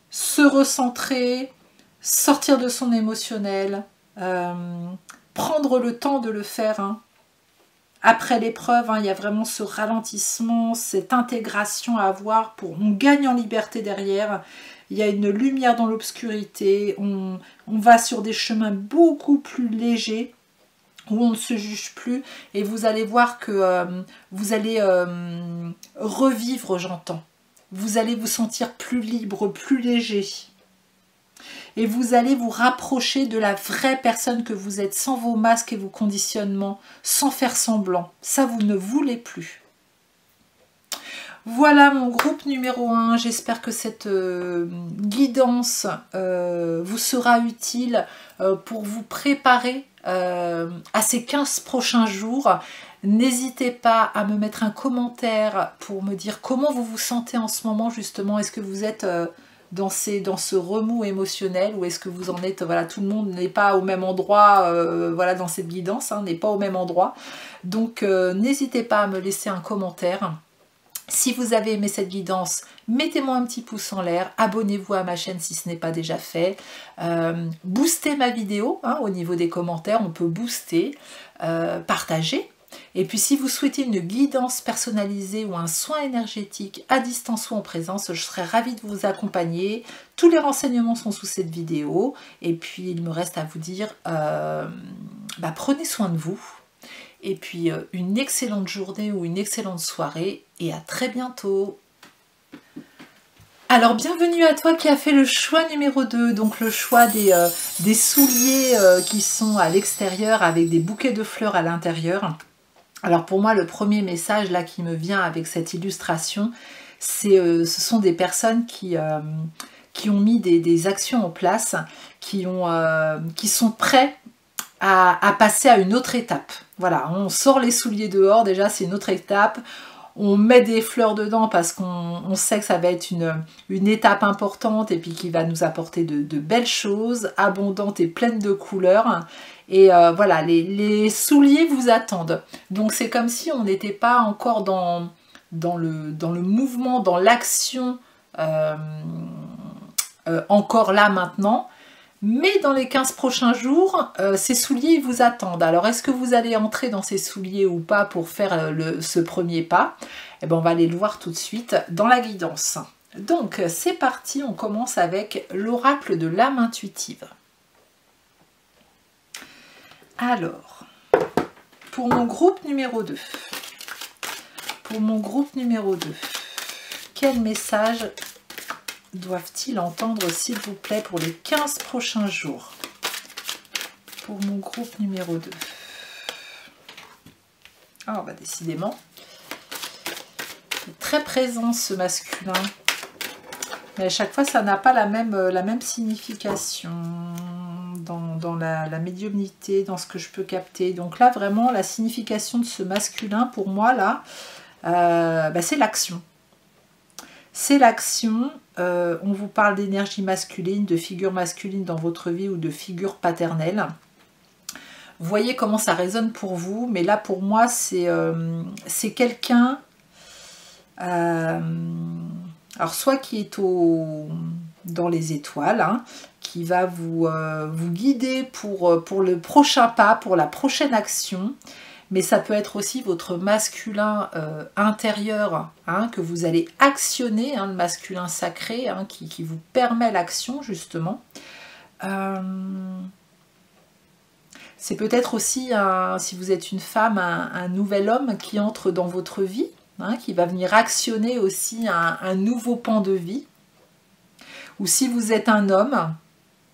Speaker 1: se recentrer, sortir de son émotionnel, prendre le temps de le faire. Hein. Après l'épreuve, hein, il y a vraiment ce ralentissement, cette intégration à avoir. On gagne en liberté derrière. Il y a une lumière dans l'obscurité. On va sur des chemins beaucoup plus légers, où on ne se juge plus, et vous allez voir que vous allez revivre, j'entends. Vous allez vous sentir plus libre, plus léger. Et vous allez vous rapprocher de la vraie personne que vous êtes, sans vos masques et vos conditionnements, sans faire semblant. Ça, vous ne voulez plus. Voilà mon groupe numéro 1. J'espère que cette guidance vous sera utile pour vous préparer à ces 15 prochains jours. N'hésitez pas à me mettre un commentaire pour me dire comment vous vous sentez en ce moment justement. Est-ce que vous êtes dans ce remous émotionnel ou est-ce que vous en êtes, voilà, tout le monde n'est pas au même endroit, voilà, dans cette guidance, hein, n'est pas au même endroit. Donc n'hésitez pas à me laisser un commentaire. Si vous avez aimé cette guidance, mettez-moi un petit pouce en l'air, abonnez-vous à ma chaîne si ce n'est pas déjà fait, boostez ma vidéo, hein, au niveau des commentaires, on peut booster, partager. Et puis si vous souhaitez une guidance personnalisée ou un soin énergétique à distance ou en présence, je serai ravie de vous accompagner. Tous les renseignements sont sous cette vidéo. Et puis il me reste à vous dire, prenez soin de vous. Et puis une excellente journée ou une excellente soirée et à très bientôt. Alors bienvenue à toi qui a fait le choix numéro 2, donc le choix des souliers qui sont à l'extérieur avec des bouquets de fleurs à l'intérieur. Alors pour moi le premier message là qui me vient avec cette illustration, ce sont des personnes qui ont mis des actions en place, qui sont prêts à passer à une autre étape. Voilà, on sort les souliers dehors, déjà c'est une autre étape. On met des fleurs dedans parce qu'on sait que ça va être une étape importante et puis qui va nous apporter de belles choses, abondantes et pleines de couleurs. Et voilà, les souliers vous attendent. Donc c'est comme si on n'était pas encore dans le mouvement, dans l'action, encore là maintenant. Mais dans les 15 prochains jours, ces souliers vous attendent. Alors, est-ce que vous allez entrer dans ces souliers ou pas pour faire ce premier pas? Eh bien, on va aller le voir tout de suite dans la guidance. Donc, c'est parti, on commence avec l'oracle de l'âme intuitive. Alors, pour mon groupe numéro 2, quel message doivent-ils entendre, s'il vous plaît, pour les 15 prochains jours? Pour mon groupe numéro 2. Ah, décidément. Très présent ce masculin. Mais à chaque fois, ça n'a pas la même signification dans la médiumnité, dans ce que je peux capter. Donc là, vraiment, la signification de ce masculin, pour moi, là, c'est l'action. C'est l'action, on vous parle d'énergie masculine, de figure masculine dans votre vie ou de figure paternelle. Vous voyez comment ça résonne pour vous, mais là pour moi c'est quelqu'un, alors soit qui est dans les étoiles, hein, qui va vous guider pour le prochain pas, pour la prochaine action. Mais ça peut être aussi votre masculin intérieur, hein, que vous allez actionner, hein, le masculin sacré, hein, qui vous permet l'action justement. C'est peut-être aussi, si vous êtes une femme, un nouvel homme qui entre dans votre vie, hein, qui va venir actionner aussi un nouveau pan de vie. Ou si vous êtes un homme,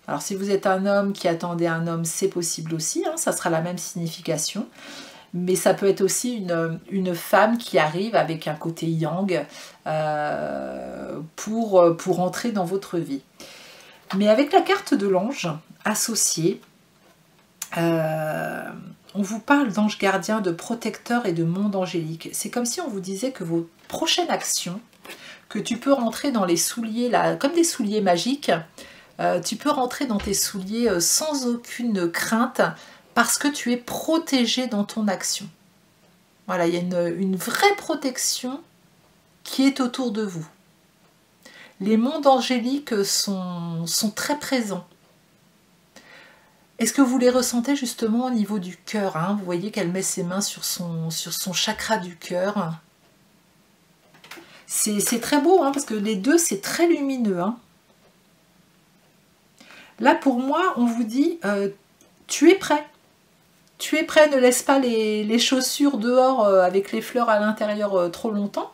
Speaker 1: alors si vous êtes un homme qui attendait un homme, c'est possible aussi, hein, ça sera la même signification. Mais ça peut être aussi une femme qui arrive avec un côté yang pour entrer dans votre vie. Mais avec la carte de l'ange associée, on vous parle d'ange gardien, de protecteur et de monde angélique. C'est comme si on vous disait que vos prochaines actions, que tu peux rentrer dans les souliers, là, comme des souliers magiques, tu peux rentrer dans tes souliers sans aucune crainte, parce que tu es protégé dans ton action. Voilà, il y a une vraie protection qui est autour de vous. Les mondes angéliques sont très présents. Est-ce que vous les ressentez justement au niveau du cœur, hein? Vous voyez qu'elle met ses mains sur son chakra du cœur. C'est très beau, hein, parce que les deux, c'est très lumineux. Hein. Là, pour moi, on vous dit, tu es prêt. Tu es prêt, ne laisse pas les chaussures dehors avec les fleurs à l'intérieur trop longtemps.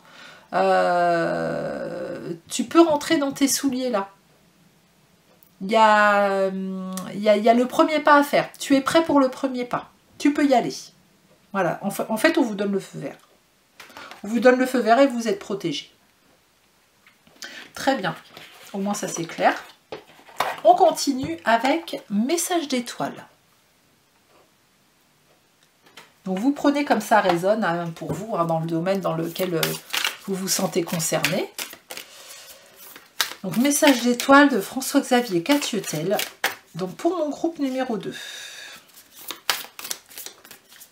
Speaker 1: Tu peux rentrer dans tes souliers là. Il y a le premier pas à faire. Tu es prêt pour le premier pas. Tu peux y aller. Voilà. En fait, on vous donne le feu vert. On vous donne le feu vert et vous êtes protégé. Très bien. Au moins, ça c'est clair. On continue avec message d'étoiles. Donc vous prenez comme ça résonne hein, pour vous, hein, dans le domaine dans lequel vous vous sentez concerné. Donc message d'étoiles de François-Xavier Catietel. Donc pour mon groupe numéro 2.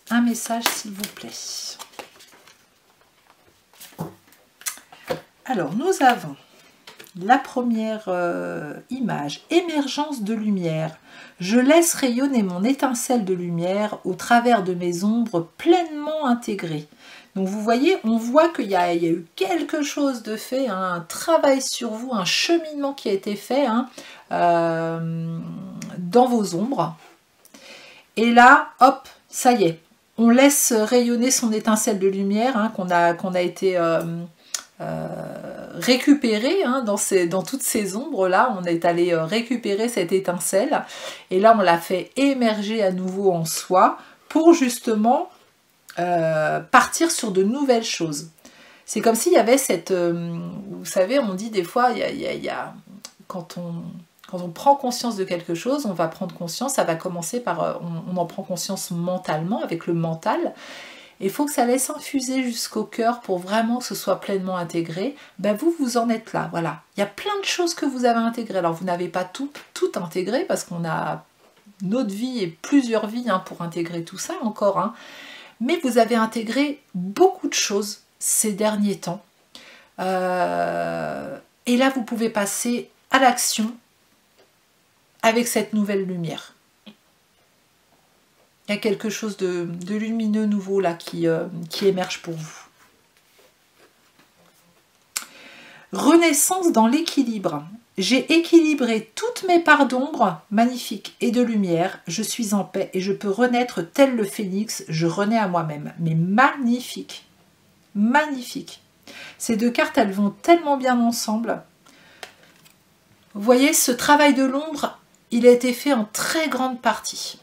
Speaker 1: Un message s'il vous plaît. Alors, nous avons la première image, émergence de lumière. Je laisse rayonner mon étincelle de lumière au travers de mes ombres pleinement intégrées. Donc vous voyez, on voit qu'il y a eu quelque chose de fait, hein, un travail sur vous, un cheminement qui a été fait hein, dans vos ombres. Et là, hop, ça y est, on laisse rayonner son étincelle de lumière hein, qu'on a été récupéré hein, dans toutes ces ombres-là. On est allé récupérer cette étincelle et là, on l'a fait émerger à nouveau en soi pour justement partir sur de nouvelles choses. C'est comme s'il y avait cette... vous savez, on dit des fois, quand on prend conscience de quelque chose, on va prendre conscience, ça va commencer par... on en prend conscience mentalement, avec le mental. Il faut que ça laisse infuser jusqu'au cœur pour vraiment que ce soit pleinement intégré. Ben vous en êtes là, voilà. Il y a plein de choses que vous avez intégrées. Alors vous n'avez pas tout intégré parce qu'on a notre vie et plusieurs vies hein, pour intégrer tout ça encore. Hein. Mais vous avez intégré beaucoup de choses ces derniers temps. Et là, vous pouvez passer à l'action avec cette nouvelle lumière. Il y a quelque chose de lumineux nouveau là qui émerge pour vous. Renaissance dans l'équilibre. J'ai équilibré toutes mes parts d'ombre magnifiques et de lumière. Je suis en paix et je peux renaître tel le phénix. Je renais à moi-même. Mais magnifique. Magnifique. Ces deux cartes, elles vont tellement bien ensemble. Vous voyez, ce travail de l'ombre, il a été fait en très grande partie.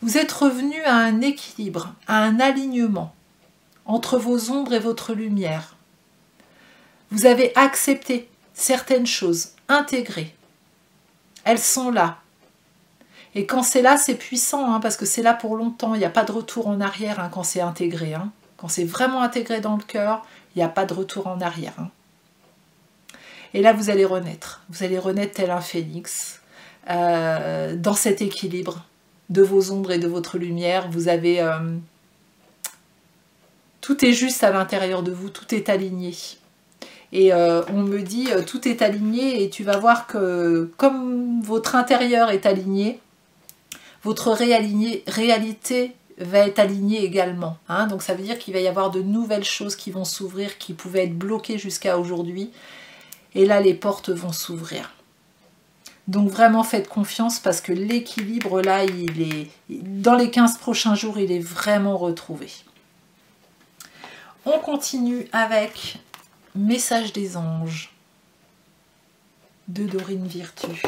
Speaker 1: Vous êtes revenu à un équilibre, à un alignement entre vos ombres et votre lumière. Vous avez accepté certaines choses, intégrées. Elles sont là. Et quand c'est là, c'est puissant, hein, parce que c'est là pour longtemps. Il n'y a pas de retour en arrière hein, quand c'est intégré. Hein. Quand c'est vraiment intégré dans le cœur, il n'y a pas de retour en arrière. Hein. Et là, vous allez renaître. Vous allez renaître tel un phénix, dans cet équilibre de vos ombres et de votre lumière. Vous avez... tout est juste à l'intérieur de vous, tout est aligné. Et on me dit, tout est aligné et tu vas voir que comme votre intérieur est aligné, votre réalité va être alignée également. Hein. Donc ça veut dire qu'il va y avoir de nouvelles choses qui vont s'ouvrir, qui pouvaient être bloquées jusqu'à aujourd'hui. Et là, les portes vont s'ouvrir. Donc vraiment, faites confiance parce que l'équilibre, là, il est dans les 15 prochains jours, il est vraiment retrouvé. On continue avec Message des anges de Dorine Virtue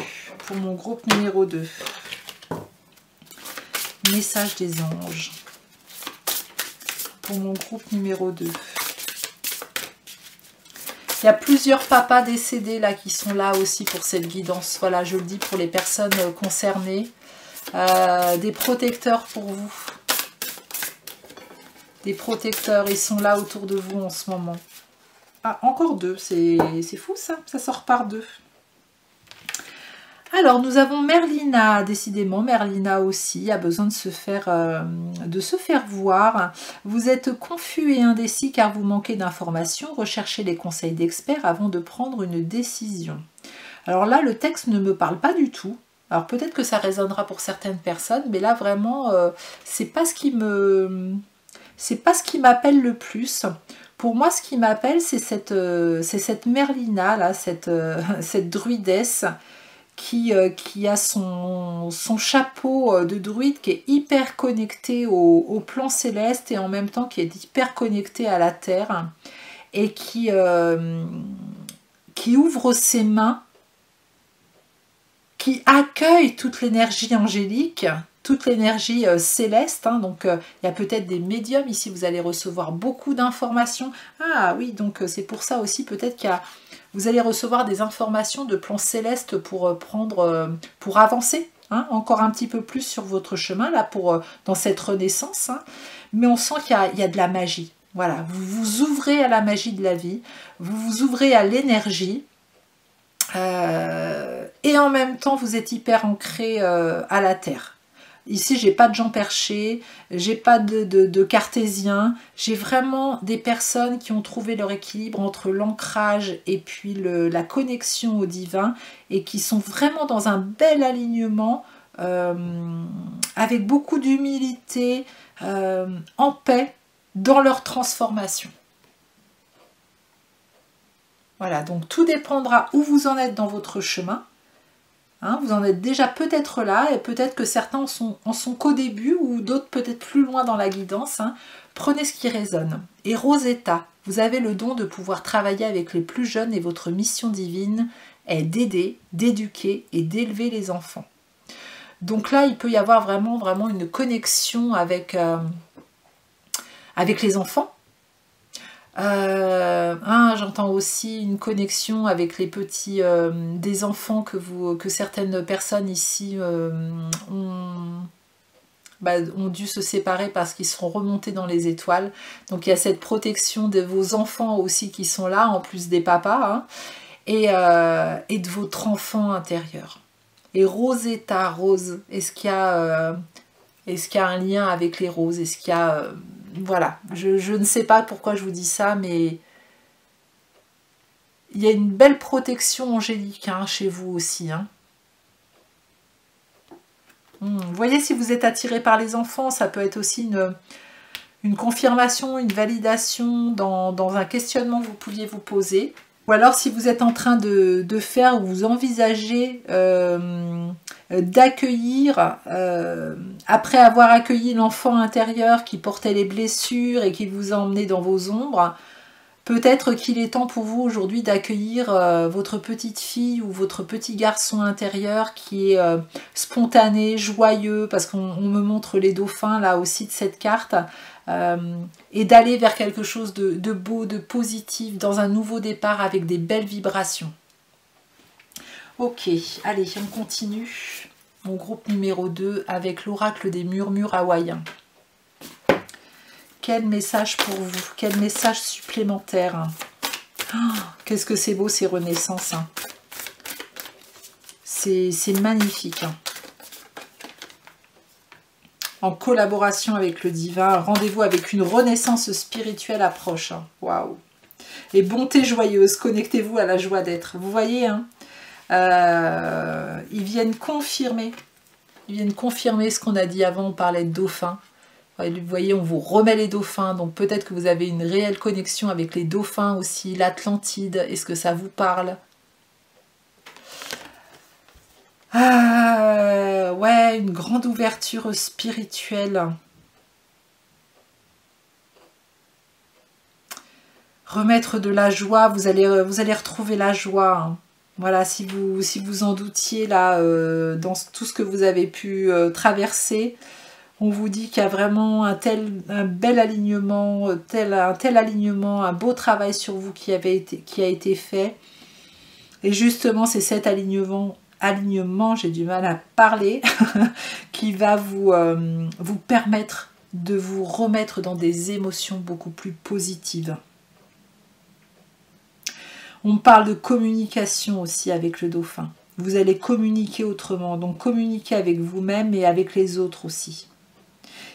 Speaker 1: pour mon groupe numéro 2. Message des anges pour mon groupe numéro 2. Il y a plusieurs papas décédés là qui sont là aussi pour cette guidance. Voilà, je le dis pour les personnes concernées. Des protecteurs pour vous. Des protecteurs, ils sont là autour de vous en ce moment. Ah, encore deux, c'est fou ça sort par deux. Alors, nous avons Merlina, décidément, Merlina aussi a besoin de se faire voir. Vous êtes confus et indécis car vous manquez d'informations. Recherchez les conseils d'experts avant de prendre une décision. Alors là, le texte ne me parle pas du tout. Alors peut-être que ça résonnera pour certaines personnes, mais là vraiment, c'est pas ce qui m'appelle le plus. Pour moi, ce qui m'appelle, c'est cette Merlina, là, cette druidesse, qui a son chapeau de druide qui est hyper connecté au plan céleste et en même temps qui est hyper connecté à la terre et qui ouvre ses mains, qui accueille toute l'énergie angélique, toute l'énergie céleste. Hein, donc il y a peut-être des médiums ici, vous allez recevoir beaucoup d'informations. Ah oui, donc c'est pour ça aussi peut-être qu'il y a... Vous allez recevoir des informations de plan céleste pour avancer hein, encore un petit peu plus sur votre chemin là dans cette renaissance. Hein. Mais on sent qu'il y a de la magie. Voilà, vous vous ouvrez à la magie de la vie, vous vous ouvrez à l'énergie et en même temps vous êtes hyper ancré à la terre. Ici, j'ai pas de gens perchés, j'ai pas de cartésiens, j'ai vraiment des personnes qui ont trouvé leur équilibre entre l'ancrage et puis la connexion au divin et qui sont vraiment dans un bel alignement avec beaucoup d'humilité, en paix dans leur transformation. Voilà, donc tout dépendra où vous en êtes dans votre chemin. Hein, vous en êtes déjà peut-être là, et peut-être que certains en sont qu'au début, ou d'autres peut-être plus loin dans la guidance. Hein. Prenez ce qui résonne. Et Rosetta, vous avez le don de pouvoir travailler avec les plus jeunes, et votre mission divine est d'aider, d'éduquer et d'élever les enfants. Donc là, il peut y avoir vraiment une connexion avec les enfants. J'entends aussi une connexion avec les petits des enfants que certaines personnes ici ont dû se séparer parce qu'ils seront remontés dans les étoiles. Donc il y a cette protection de vos enfants aussi qui sont là, en plus des papas, hein, et de votre enfant intérieur. Et Rosetta, rose, est-ce qu'il y a un lien avec les roses? Est-ce qu'il y a... voilà, je ne sais pas pourquoi je vous dis ça, mais il y a une belle protection angélique hein, chez vous aussi. Hein. Vous voyez, si vous êtes attiré par les enfants, ça peut être aussi une confirmation, une validation dans un questionnement que vous pouviez vous poser. Ou alors si vous êtes en train de faire ou vous envisagez d'accueillir, après avoir accueilli l'enfant intérieur qui portait les blessures et qui vous a emmené dans vos ombres, peut-être qu'il est temps pour vous aujourd'hui d'accueillir votre petite fille ou votre petit garçon intérieur qui est spontané, joyeux, parce qu'on me montre les dauphins là aussi de cette carte, et d'aller vers quelque chose de beau, de positif, dans un nouveau départ avec des belles vibrations. Ok, allez, on continue. Mon groupe numéro 2 avec l'oracle des murmures hawaïens. Quel message pour vous? Quel message supplémentaire? Oh, qu'est-ce que c'est beau ces renaissances. Hein. C'est magnifique. Hein. En collaboration avec le divin, rendez-vous avec une renaissance spirituelle approche. Hein. Waouh! Et bonté joyeuse, connectez-vous à la joie d'être. Vous voyez, hein, ils viennent confirmer ce qu'on a dit avant. On parlait de dauphins. Vous voyez, on vous remet les dauphins, donc peut-être que vous avez une réelle connexion avec les dauphins aussi, l'Atlantide, est-ce que ça vous parle? Ouais, une grande ouverture spirituelle. Remettre de la joie, vous allez retrouver la joie. Hein. Voilà, si vous en doutiez là, dans tout ce que vous avez pu traverser, on vous dit qu'il y a vraiment un bel alignement, un tel alignement, un beau travail sur vous qui a été fait. Et justement, c'est cet alignement, j'ai du mal à parler, qui va vous permettre de vous remettre dans des émotions beaucoup plus positives. On parle de communication aussi avec le dauphin. Vous allez communiquer autrement, donc communiquer avec vous-même et avec les autres aussi.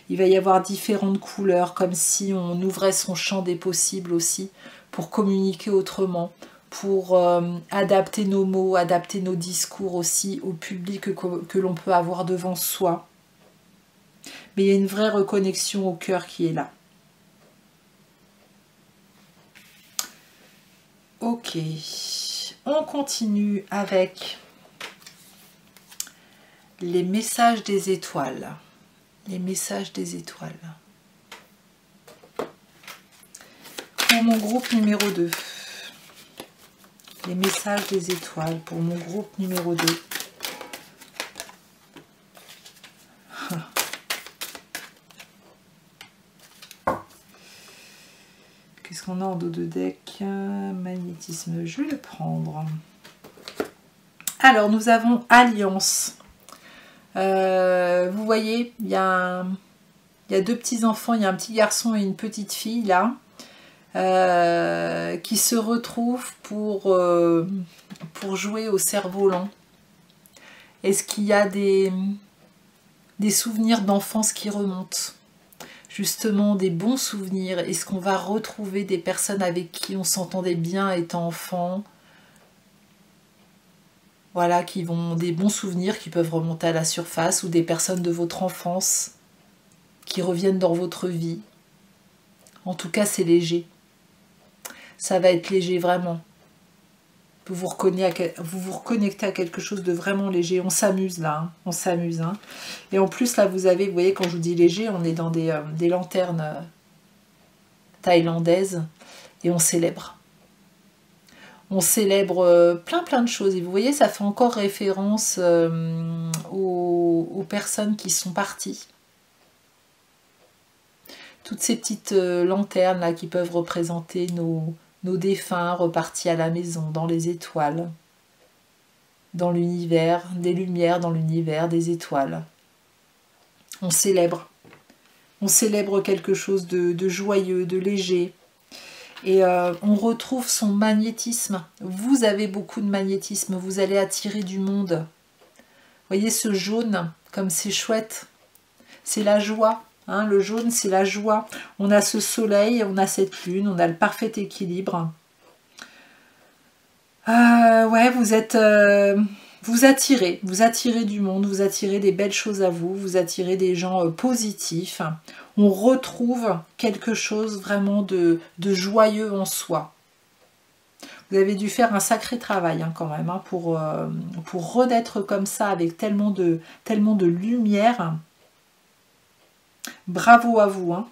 Speaker 1: Il va y avoir différentes couleurs, comme si on ouvrait son champ des possibles aussi, pour communiquer autrement, pour adapter nos mots, adapter nos discours aussi au public que l'on peut avoir devant soi. Mais il y a une vraie reconnexion au cœur qui est là. Ok, on continue avec les messages des étoiles. Les messages des étoiles. Pour mon groupe numéro 2. Les messages des étoiles pour mon groupe numéro 2. Qu'est-ce qu'on a en dos de deck? Magnétisme, je vais le prendre. Alors, nous avons Alliance. Vous voyez, il y a deux petits enfants, il y a un petit garçon et une petite fille là, qui se retrouvent pour jouer au cerf-volant. Est-ce qu'il y a des des souvenirs d'enfance qui remontent. Justement, des bons souvenirs. Est-ce qu'on va retrouver des personnes avec qui on s'entendait bien étant enfant? Voilà, qui vont des bons souvenirs qui peuvent remonter à la surface, ou des personnes de votre enfance qui reviennent dans votre vie. En tout cas, c'est léger. Ça va être léger, vraiment. Vous vous reconnectez à quelque chose de vraiment léger. On s'amuse là, hein. On s'amuse. Hein. Et en plus, là, vous voyez, quand je vous dis léger, on est dans des lanternes thaïlandaises et on célèbre. On célèbre plein de choses. Et vous voyez, ça fait encore référence aux personnes qui sont parties. Toutes ces petites lanternes là qui peuvent représenter nos défunts repartis à la maison, dans les étoiles, dans l'univers, des lumières dans l'univers, des étoiles. On célèbre quelque chose de joyeux, de léger. Et on retrouve son magnétisme. Vous avez beaucoup de magnétisme, vous allez attirer du monde. Vous voyez ce jaune, comme c'est chouette. C'est la joie. Hein, le jaune, c'est la joie. On a ce soleil, on a cette lune, on a le parfait équilibre. Ouais, vous attirez du monde, vous attirez des belles choses à vous, vous attirez des gens positifs. On retrouve quelque chose vraiment de joyeux en soi. Vous avez dû faire un sacré travail hein, quand même hein, pour renaître comme ça avec tellement de lumière. Bravo à vous. Hein.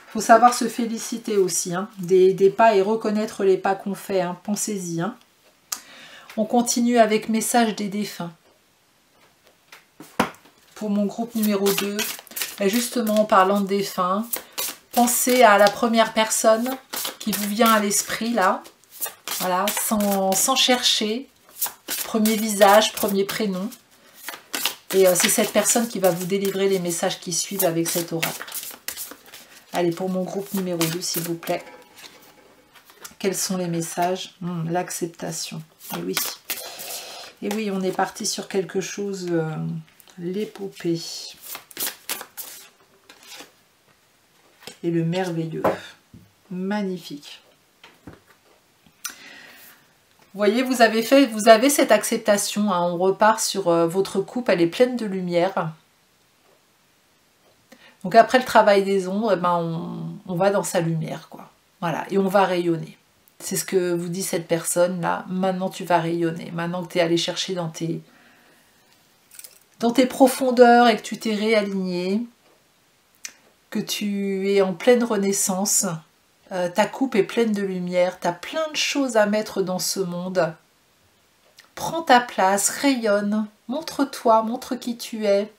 Speaker 1: Faut savoir se féliciter aussi hein, des pas et reconnaître les pas qu'on fait. Hein. Pensez-y. Hein. On continue avec message des défunts. Pour mon groupe numéro 2, et justement en parlant de défunts, pensez à la première personne qui vous vient à l'esprit là. Voilà, sans chercher. Premier visage, premier prénom. Et c'est cette personne qui va vous délivrer les messages qui suivent avec cet oracle. Allez, pour mon groupe numéro 2, s'il vous plaît. Quels sont les messages? L'acceptation. Et oui. Et oui, on est parti sur quelque chose, l'épopée. Et le merveilleux. Magnifique. Vous voyez, vous avez cette acceptation. Hein, on repart sur votre coupe, elle est pleine de lumière. Donc après le travail des ombres, eh ben on va dans sa lumière, quoi. Voilà, et on va rayonner. C'est ce que vous dit cette personne-là. Maintenant, tu vas rayonner. Maintenant que tu es allé chercher dans tes profondeurs et que tu t'es réaligné, que tu es en pleine renaissance, ta coupe est pleine de lumière, tu as plein de choses à mettre dans ce monde. Prends ta place, rayonne, montre-toi, montre qui tu es.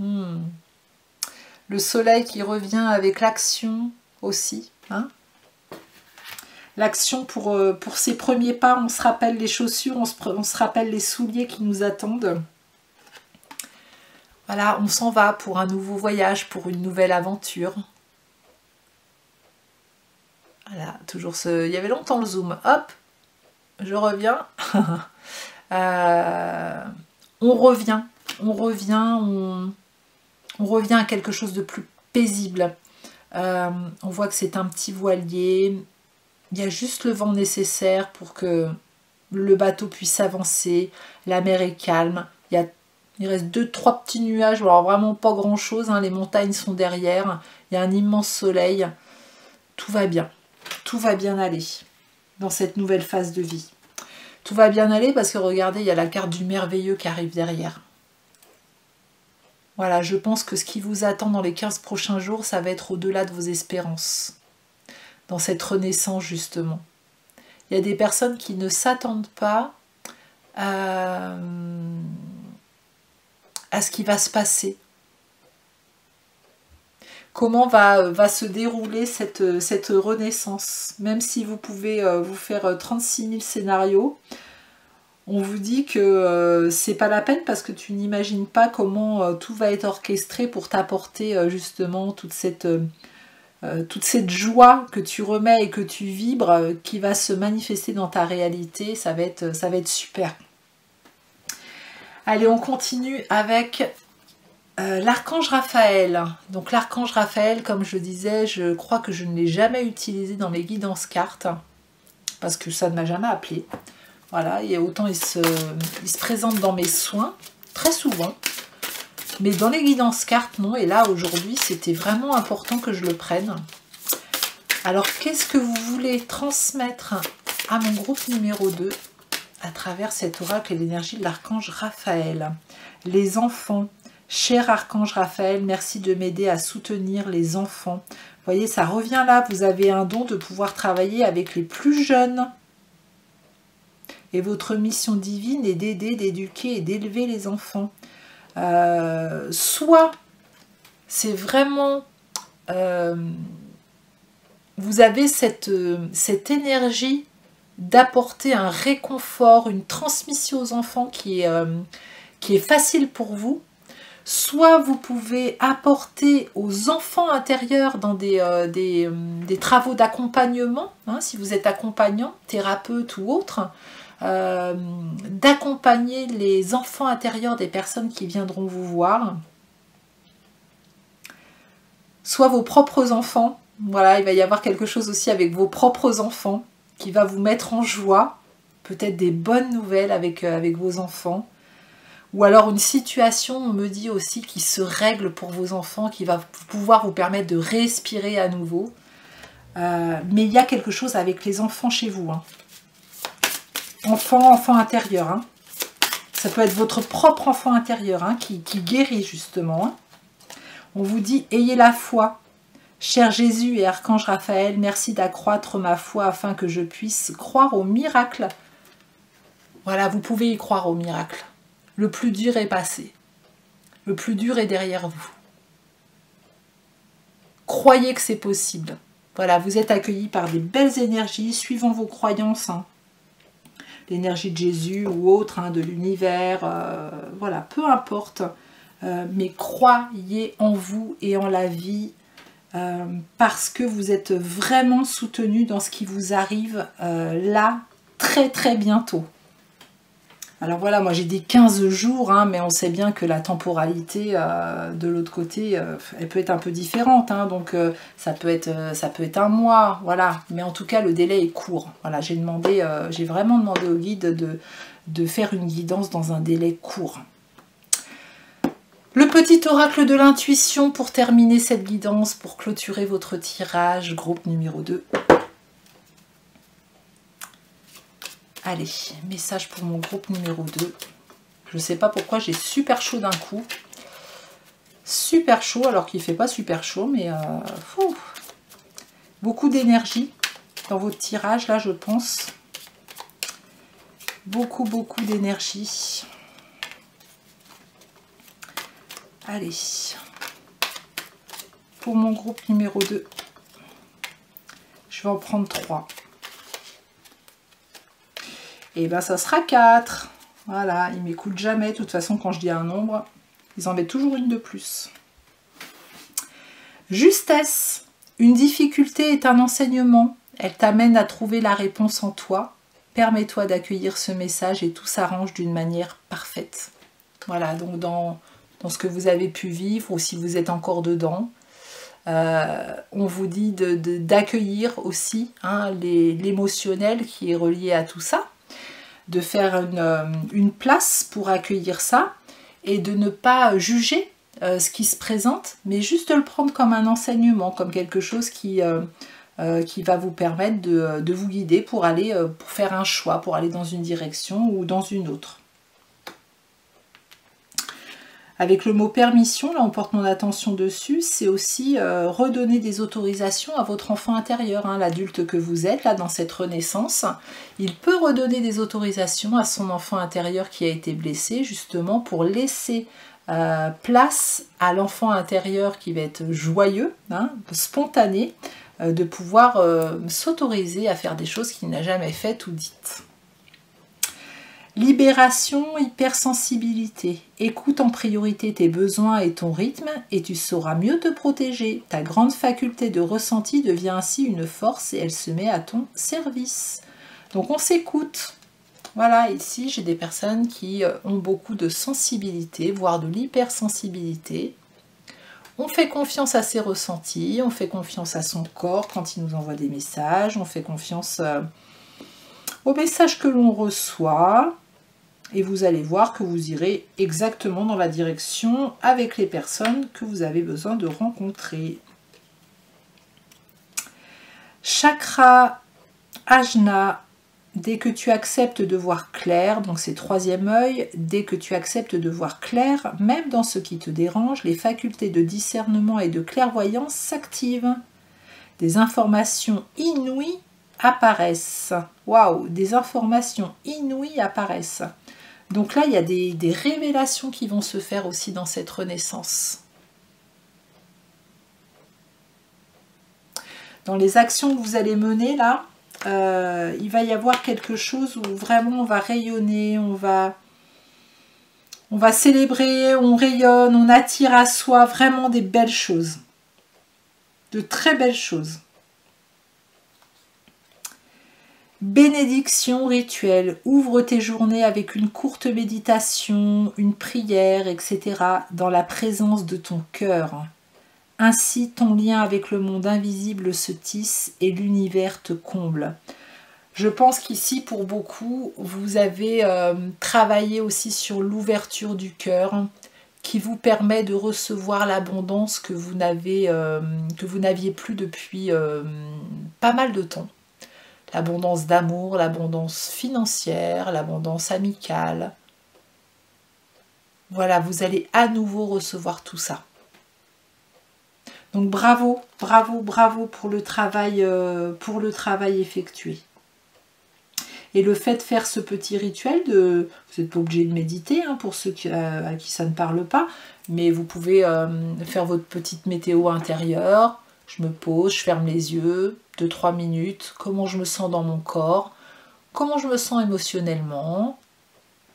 Speaker 1: Le soleil qui revient avec l'action aussi. Hein, l'action pour ses premiers pas, on se rappelle les chaussures, on se rappelle les souliers qui nous attendent. Voilà, on s'en va pour un nouveau voyage, pour une nouvelle aventure. Voilà, toujours ce... Il y avait longtemps le zoom. Hop, je reviens. On revient à quelque chose de plus paisible. On voit que c'est un petit voilier. Il y a juste le vent nécessaire pour que le bateau puisse avancer. La mer est calme. Il reste 2-3 petits nuages. Alors vraiment pas grand chose. Hein. Les montagnes sont derrière. Il y a un immense soleil. Tout va bien. Tout va bien aller dans cette nouvelle phase de vie. Tout va bien aller parce que regardez, il y a la carte du merveilleux qui arrive derrière. Voilà, je pense que ce qui vous attend dans les 15 prochains jours, ça va être au-delà de vos espérances. Dans cette renaissance, justement. Il y a des personnes qui ne s'attendent pas à ce qui va se passer. Comment va se dérouler cette renaissance. Même si vous pouvez vous faire 36 000 scénarios, on vous dit que c'est pas la peine parce que tu n'imagines pas comment tout va être orchestré pour t'apporter justement toute cette joie que tu remets et que tu vibres qui va se manifester dans ta réalité. Ça va être super. Allez, on continue avec l'archange Raphaël. Donc l'archange Raphaël, comme je disais, je crois que je ne l'ai jamais utilisé dans mes guidances cartes, parce que ça ne m'a jamais appelé. Voilà, et autant il se présente dans mes soins, très souvent. Mais dans les guidances cartes, non. Et là, aujourd'hui, c'était vraiment important que je le prenne. Alors, qu'est-ce que vous voulez transmettre à mon groupe numéro 2 à travers cet oracle et l'énergie de l'archange Raphaël? Les enfants, cher archange Raphaël, merci de m'aider à soutenir les enfants. Vous voyez, ça revient là, vous avez un don de pouvoir travailler avec les plus jeunes. Et votre mission divine est d'aider, d'éduquer et d'élever les enfants. Soit c'est vraiment... vous avez cette énergie d'apporter un réconfort, une transmission aux enfants qui est facile pour vous. Soit vous pouvez apporter aux enfants intérieurs dans des travaux d'accompagnement, hein, si vous êtes accompagnant, thérapeute ou autre, d'accompagner les enfants intérieurs des personnes qui viendront vous voir. Soit vos propres enfants. Voilà, il va y avoir quelque chose aussi avec vos propres enfants qui va vous mettre en joie, peut-être des bonnes nouvelles avec vos enfants, ou alors une situation, on me dit aussi, qui se règle pour vos enfants, qui va pouvoir vous permettre de respirer à nouveau. Mais il y a quelque chose avec les enfants chez vous. Hein. Enfant intérieur. Hein. Ça peut être votre propre enfant intérieur hein, qui guérit justement. Hein. On vous dit, ayez la foi. Cher Jésus et Archange Raphaël, merci d'accroître ma foi afin que je puisse croire au miracle. Voilà, vous pouvez y croire au miracle. Le plus dur est passé. Le plus dur est derrière vous. Croyez que c'est possible. Voilà, vous êtes accueillis par des belles énergies, suivant vos croyances. Hein. L'énergie de Jésus ou autre, hein, de l'univers, voilà, peu importe. Mais croyez en vous et en la vie. Parce que vous êtes vraiment soutenu dans ce qui vous arrive là, très très bientôt. Alors voilà, moi j'ai dit 15 jours, hein, mais on sait bien que la temporalité de l'autre côté, elle peut être un peu différente, hein, donc ça peut être un mois, voilà. Mais en tout cas, le délai est court. Voilà, j'ai vraiment demandé au guide de faire une guidance dans un délai court. Le petit oracle de l'intuition pour terminer cette guidance, pour clôturer votre tirage, groupe numéro 2. Allez, message pour mon groupe numéro 2. Je ne sais pas pourquoi j'ai super chaud d'un coup. Super chaud alors qu'il ne fait pas super chaud, mais beaucoup d'énergie dans votre tirage là, je pense. Beaucoup d'énergie. Allez, pour mon groupe numéro 2, je vais en prendre 3. Et bien ça sera 4. Voilà, ils m'écoutent jamais. De toute façon, quand je dis un nombre, ils en mettent toujours une de plus. Justesse. Une difficulté est un enseignement. Elle t'amène à trouver la réponse en toi. Permets-toi d'accueillir ce message et tout s'arrange d'une manière parfaite. Voilà, donc dans ce que vous avez pu vivre ou si vous êtes encore dedans. On vous dit d'accueillir aussi hein, l'émotionnel qui est relié à tout ça, de faire une place pour accueillir ça et de ne pas juger ce qui se présente, mais juste de le prendre comme un enseignement, comme quelque chose qui va vous permettre de vous guider pour aller pour faire un choix, pour aller dans une direction ou dans une autre. Avec le mot permission, là on porte mon attention dessus, c'est aussi redonner des autorisations à votre enfant intérieur, hein, l'adulte que vous êtes, là dans cette renaissance. Il peut redonner des autorisations à son enfant intérieur qui a été blessé, justement pour laisser place à l'enfant intérieur qui va être joyeux, hein, spontané, de pouvoir s'autoriser à faire des choses qu'il n'a jamais faites ou dites. Libération, hypersensibilité. Écoute en priorité tes besoins et ton rythme et tu sauras mieux te protéger. Ta grande faculté de ressenti devient ainsi une force et elle se met à ton service. Donc on s'écoute. Voilà, ici, j'ai des personnes qui ont beaucoup de sensibilité, voire de l'hypersensibilité. On fait confiance à ses ressentis, on fait confiance à son corps quand il nous envoie des messages, on fait confiance aux messages que l'on reçoit. Et vous allez voir que vous irez exactement dans la direction avec les personnes que vous avez besoin de rencontrer. Chakra Ajna, dès que tu acceptes de voir clair, donc c'est troisième œil, dès que tu acceptes de voir clair, même dans ce qui te dérange, les facultés de discernement et de clairvoyance s'activent. Des informations inouïes apparaissent. Waouh, des informations inouïes apparaissent. Donc là, il y a des révélations qui vont se faire aussi dans cette renaissance. Dans les actions que vous allez mener là, il va y avoir quelque chose où vraiment on va rayonner, on va célébrer, on rayonne, on attire à soi vraiment des belles choses. De très belles choses. Bénédiction rituelle, ouvre tes journées avec une courte méditation, une prière, etc. dans la présence de ton cœur. Ainsi, ton lien avec le monde invisible se tisse et l'univers te comble. Je pense qu'ici, pour beaucoup, vous avez travaillé aussi sur l'ouverture du cœur qui vous permet de recevoir l'abondance que vous n'aviez plus depuis pas mal de temps. L'abondance d'amour, l'abondance financière, l'abondance amicale. Voilà, vous allez à nouveau recevoir tout ça. Donc bravo, bravo, bravo pour le travail effectué. Et le fait de faire ce petit rituel, vous n'êtes pas obligé de méditer, hein, pour ceux à qui ça ne parle pas, mais vous pouvez faire votre petite météo intérieure. Je me pose, je ferme les yeux, 2-3 minutes, comment je me sens dans mon corps, comment je me sens émotionnellement.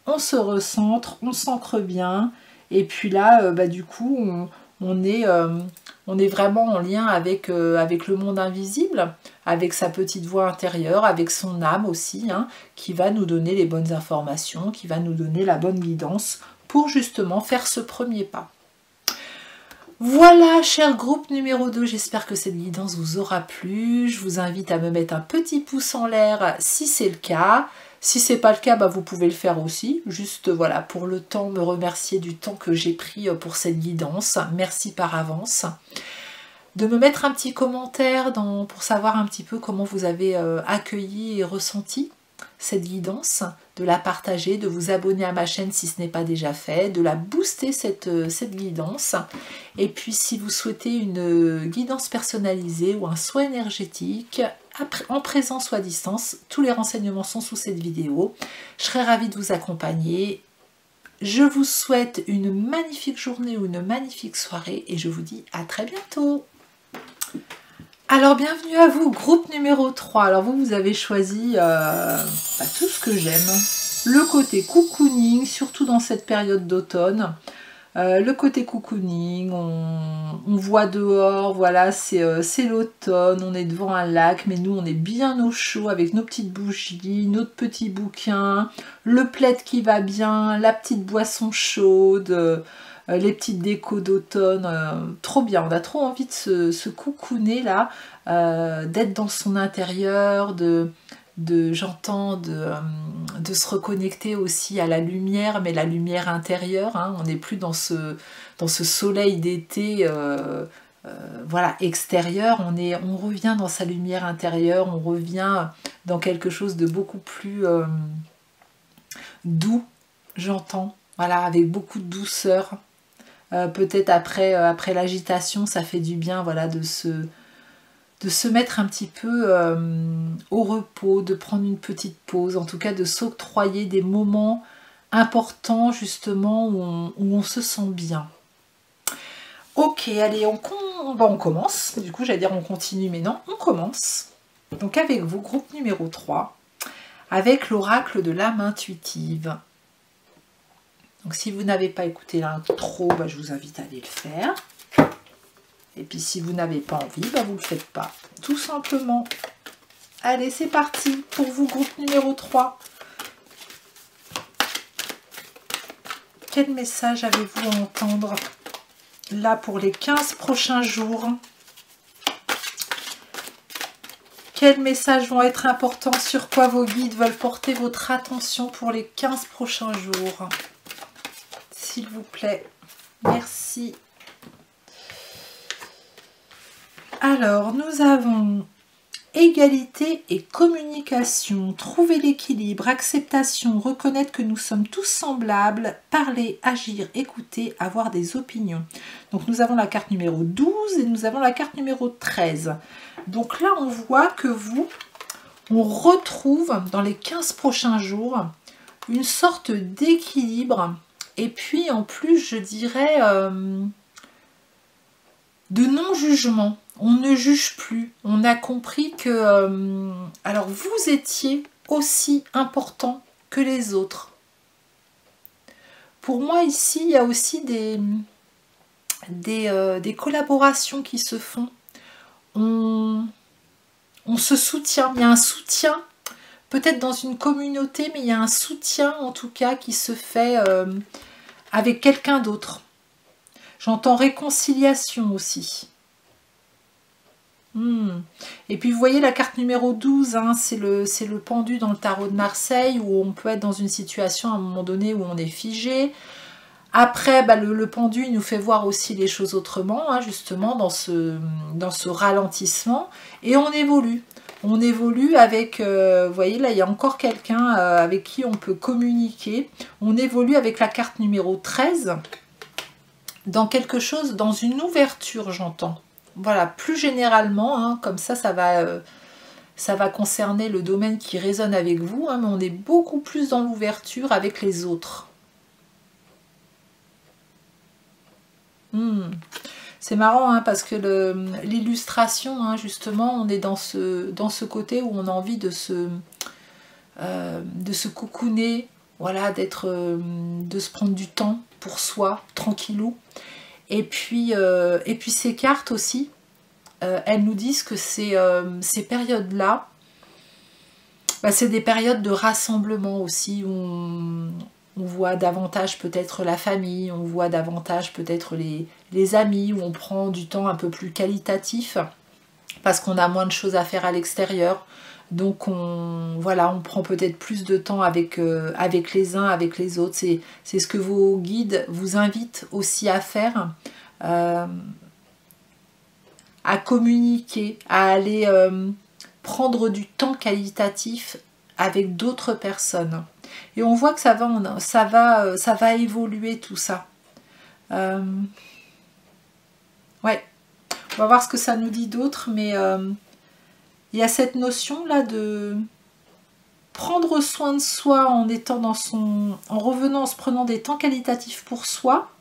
Speaker 1: On se recentre, on s'ancre bien, et puis là, du coup, on est vraiment en lien avec le monde invisible, avec sa petite voix intérieure, avec son âme aussi, hein, qui va nous donner les bonnes informations, qui va nous donner la bonne guidance pour justement faire ce premier pas. Voilà, cher groupe numéro 2, j'espère que cette guidance vous aura plu. Je vous invite à me mettre un petit pouce en l'air si c'est le cas. Si c'est pas le cas, vous pouvez le faire aussi. Juste voilà, pour le temps, me remercier du temps que j'ai pris pour cette guidance. Merci par avance. De me mettre un petit commentaire pour savoir un petit peu comment vous avez accueilli et ressenti cette guidance, de la partager, de vous abonner à ma chaîne si ce n'est pas déjà fait, de la booster cette guidance. Et puis si vous souhaitez une guidance personnalisée ou un soin énergétique, en présence ou à distance, tous les renseignements sont sous cette vidéo. Je serai ravie de vous accompagner. Je vous souhaite une magnifique journée ou une magnifique soirée et je vous dis à très bientôt. Alors bienvenue à vous, groupe numéro 3. Alors vous avez choisi tout ce que j'aime. Le côté cocooning, surtout dans cette période d'automne. Le côté cocooning, on voit dehors, voilà, c'est l'automne, on est devant un lac, mais nous on est bien au chaud avec nos petites bougies, notre petit bouquin, le plaid qui va bien, la petite boisson chaude, les petites décos d'automne, trop bien, on a trop envie de se cocooner là, d'être dans son intérieur, de se reconnecter aussi à la lumière, mais la lumière intérieure, hein. On n'est plus dans ce soleil d'été voilà, extérieur, on revient dans sa lumière intérieure, on revient dans quelque chose de beaucoup plus doux, j'entends, voilà, avec beaucoup de douceur. Peut-être après l'agitation, ça fait du bien, voilà, de se mettre un petit peu au repos, de prendre une petite pause, en tout cas de s'octroyer des moments importants justement où on se sent bien. Ok, allez, on commence. Du coup, j'allais dire on continue, mais non, on commence. Donc avec vous, groupe numéro 3, avec l'oracle de l'âme intuitive. Donc si vous n'avez pas écouté l'intro, je vous invite à aller le faire. Et puis si vous n'avez pas envie, vous ne le faites pas. Tout simplement. Allez, c'est parti pour vous, groupe numéro 3. quel message avez-vous à entendre là pour les 15 prochains jours? Quels messages vont être importants? Sur quoi vos guides veulent porter votre attention pour les 15 prochains jours? S'il vous plaît. Merci. Alors, nous avons égalité et communication, trouver l'équilibre, acceptation, reconnaître que nous sommes tous semblables, parler, agir, écouter, avoir des opinions. Donc nous avons la carte numéro 12 et nous avons la carte numéro 13. Donc là, on voit que on retrouve dans les 15 prochains jours une sorte d'équilibre et puis en plus, je dirais, de non-jugement. On ne juge plus. On a compris que alors vous étiez aussi important que les autres. Pour moi ici, il y a aussi des collaborations qui se font. On se soutient. Il y a un soutien, peut-être dans une communauté, mais il y a un soutien en tout cas qui se fait avec quelqu'un d'autre. J'entends réconciliation aussi. Et puis vous voyez la carte numéro 12, hein, c'est le pendu dans le tarot de Marseille où on peut être dans une situation à un moment donné où on est figé. Après, bah, le pendu il nous fait voir aussi les choses autrement, hein, justement dans ce ralentissement. Et on évolue. On évolue avec, vous voyez là il y a encore quelqu'un avec qui on peut communiquer. On évolue avec la carte numéro 13 dans quelque chose, dans une ouverture j'entends. Voilà, plus généralement, hein, comme ça va concerner le domaine qui résonne avec vous, hein, mais on est beaucoup plus dans l'ouverture avec les autres. C'est marrant, hein, parce que l'illustration, hein, justement, on est dans ce côté où on a envie de se cocooner, voilà, de se prendre du temps pour soi, tranquillou. Et puis ces cartes aussi, elles nous disent que ces périodes-là, bah, c'est des périodes de rassemblement aussi, où on voit davantage peut-être la famille, on voit davantage peut-être les amis, où on prend du temps un peu plus qualitatif, parce qu'on a moins de choses à faire à l'extérieur. Donc on prend peut-être plus de temps avec les uns, avec les autres. C'est ce que vos guides vous invitent aussi à faire, à communiquer, à aller prendre du temps qualitatif avec d'autres personnes. Et on voit que ça va évoluer tout ça. Ouais, on va voir ce que ça nous dit d'autre, mais il y a cette notion là de prendre soin de soi en étant en revenant, en se prenant des temps qualitatifs pour soi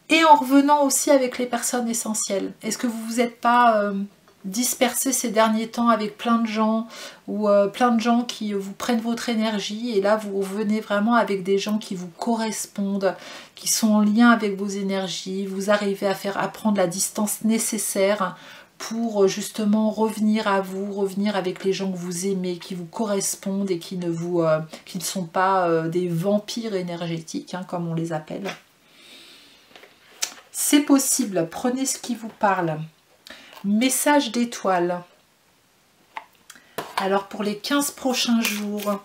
Speaker 1: et en revenant aussi avec les personnes essentielles. Est-ce que vous vous êtes pas dispersé ces derniers temps avec plein de gens ou plein de gens qui vous prennent votre énergie et là vous revenez vraiment avec des gens qui vous correspondent, qui sont en lien avec vos énergies, vous arrivez à prendre la distance nécessaire pour justement revenir à vous, revenir avec les gens que vous aimez, qui vous correspondent et qui ne sont pas des vampires énergétiques, hein, comme on les appelle. C'est possible, prenez ce qui vous parle. Message d'étoiles. Alors pour les 15 prochains jours,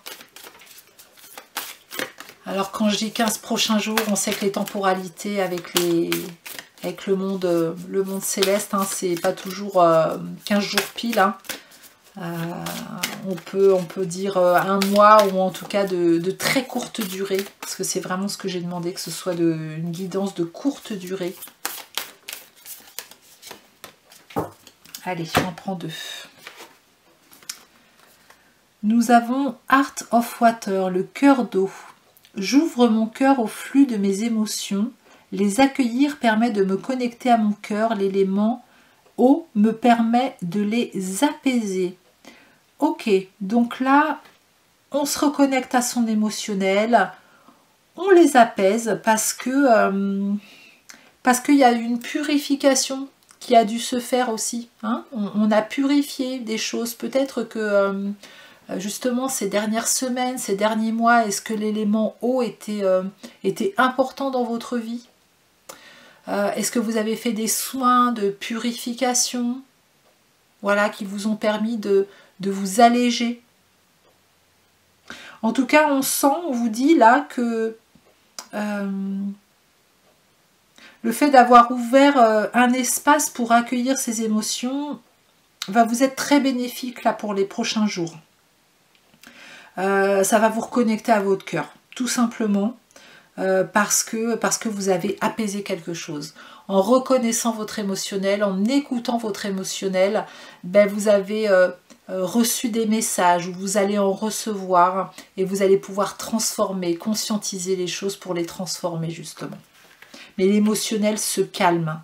Speaker 1: alors quand je dis 15 prochains jours, on sait que les temporalités avec le monde céleste, hein, c'est pas toujours 15 jours pile. Hein. On peut dire un mois ou en tout cas de très courte durée, parce que c'est vraiment ce que j'ai demandé, que ce soit une guidance de courte durée. Allez, j'en prends deux. Nous avons Heart of Water, le cœur d'eau. J'ouvre mon cœur au flux de mes émotions. Les accueillir permet de me connecter à mon cœur. L'élément eau me permet de les apaiser. Ok, donc là, on se reconnecte à son émotionnel. On les apaise parce qu'il y a une purification qui a dû se faire aussi. Hein, on a purifié des choses. Peut-être que justement ces dernières semaines, ces derniers mois, est-ce que l'élément eau était important dans votre vie? Est-ce que vous avez fait des soins de purification, voilà, qui vous ont permis de vous alléger? En tout cas, on sent, on vous dit là que le fait d'avoir ouvert un espace pour accueillir ces émotions va vous être très bénéfique là pour les prochains jours. Ça va vous reconnecter à votre cœur, tout simplement, parce que vous avez apaisé quelque chose. En reconnaissant votre émotionnel, en écoutant votre émotionnel, ben vous avez reçu des messages, vous allez en recevoir et vous allez pouvoir transformer, conscientiser les choses pour les transformer justement. Mais l'émotionnel se calme.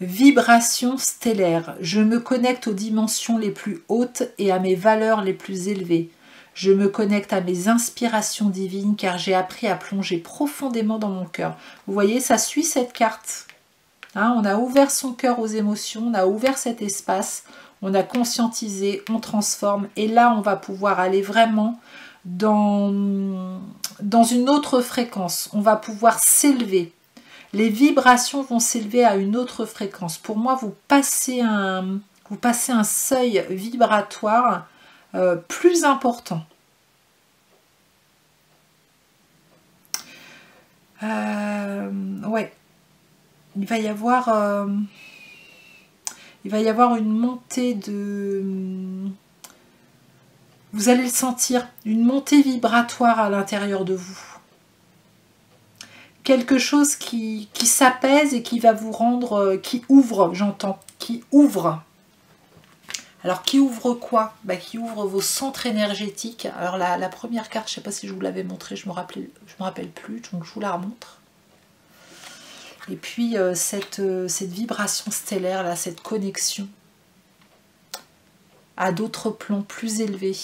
Speaker 1: Vibration stellaire. Je me connecte aux dimensions les plus hautes et à mes valeurs les plus élevées. Je me connecte à mes inspirations divines car j'ai appris à plonger profondément dans mon cœur. Vous voyez, ça suit cette carte. Hein, on a ouvert son cœur aux émotions, on a ouvert cet espace, on a conscientisé, on transforme. Et là, on va pouvoir aller vraiment dans une autre fréquence. On va pouvoir s'élever. Les vibrations vont s'élever à une autre fréquence. Pour moi, vous passez un seuil vibratoire plus important. Ouais. Il va y avoir une montée de... Vous allez le sentir, une montée vibratoire à l'intérieur de vous. Quelque chose qui s'apaise et qui va vous rendre... qui ouvre, j'entends, qui ouvre. Alors, qui ouvre quoi? Bah, qui ouvre vos centres énergétiques. Alors, la première carte, je ne sais pas si je vous l'avais montrée, je me rappelle plus, donc je vous la remontre. Et puis, cette vibration stellaire, là, cette connexion à d'autres plans plus élevés.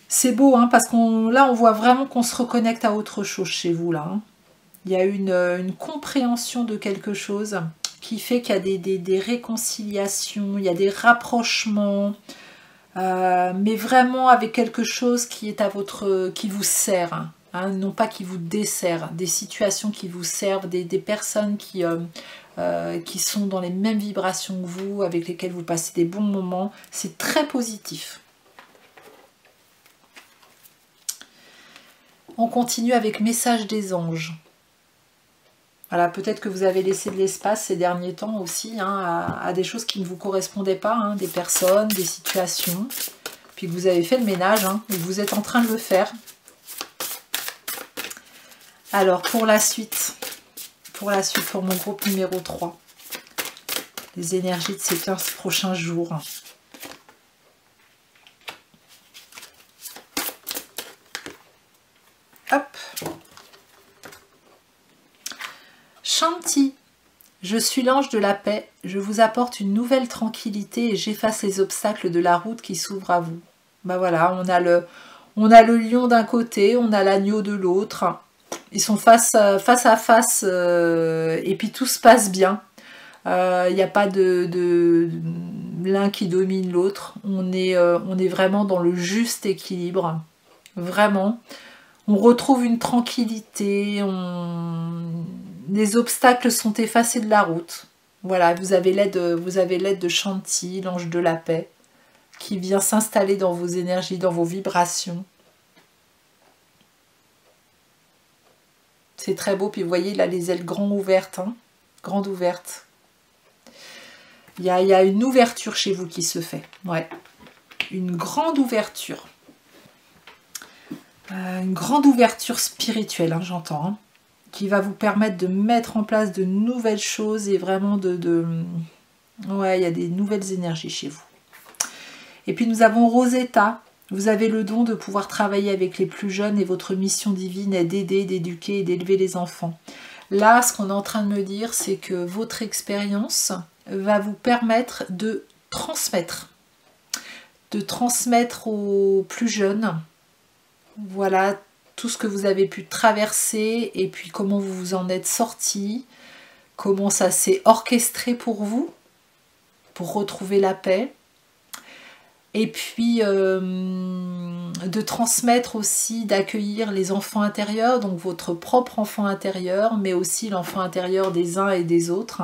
Speaker 1: C'est beau, hein, parce là, on voit vraiment qu'on se reconnecte à autre chose chez vous, là. Hein. Il y a une compréhension de quelque chose qui fait qu'il y a des réconciliations, il y a des rapprochements, mais vraiment avec quelque chose qui est qui vous sert, hein, non pas qui vous dessert, des situations qui vous servent, des personnes qui sont dans les mêmes vibrations que vous, avec lesquelles vous passez des bons moments. C'est très positif. On continue avec message des anges. Voilà, peut-être que vous avez laissé de l'espace ces derniers temps aussi hein, à des choses qui ne vous correspondaient pas, hein, des personnes, des situations, puis que vous avez fait le ménage, hein, et vous êtes en train de le faire. Alors, pour la suite, pour mon groupe numéro 3, les énergies de ces 15 prochains jours. Hop. Shanti, je suis l'ange de la paix, je vous apporte une nouvelle tranquillité et j'efface les obstacles de la route qui s'ouvre à vous. Ben voilà, on a le lion d'un côté, on a l'agneau de l'autre. Ils sont face à face et puis tout se passe bien. Il n'y a pas de l'un qui domine l'autre. On est vraiment dans le juste équilibre. Vraiment. On retrouve une tranquillité. Les obstacles sont effacés de la route. Voilà, vous avez l'aide de Shanti, l'ange de la paix, qui vient s'installer dans vos énergies, dans vos vibrations. C'est très beau, puis vous voyez là les ailes grandes ouvertes, hein, grandes ouvertes. Il y a une ouverture chez vous qui se fait, ouais, une grande ouverture. Une grande ouverture spirituelle, hein, j'entends, hein, qui va vous permettre de mettre en place de nouvelles choses et vraiment ouais, il y a des nouvelles énergies chez vous. Et puis nous avons Rosetta. Vous avez le don de pouvoir travailler avec les plus jeunes et votre mission divine est d'aider, d'éduquer et d'élever les enfants. Là, ce qu'on est en train de me dire, c'est que votre expérience va vous permettre de transmettre aux plus jeunes, voilà, tout ce que vous avez pu traverser et puis comment vous vous en êtes sorti, comment ça s'est orchestré pour vous, pour retrouver la paix. Et puis de transmettre aussi, d'accueillir les enfants intérieurs, donc votre propre enfant intérieur, mais aussi l'enfant intérieur des uns et des autres.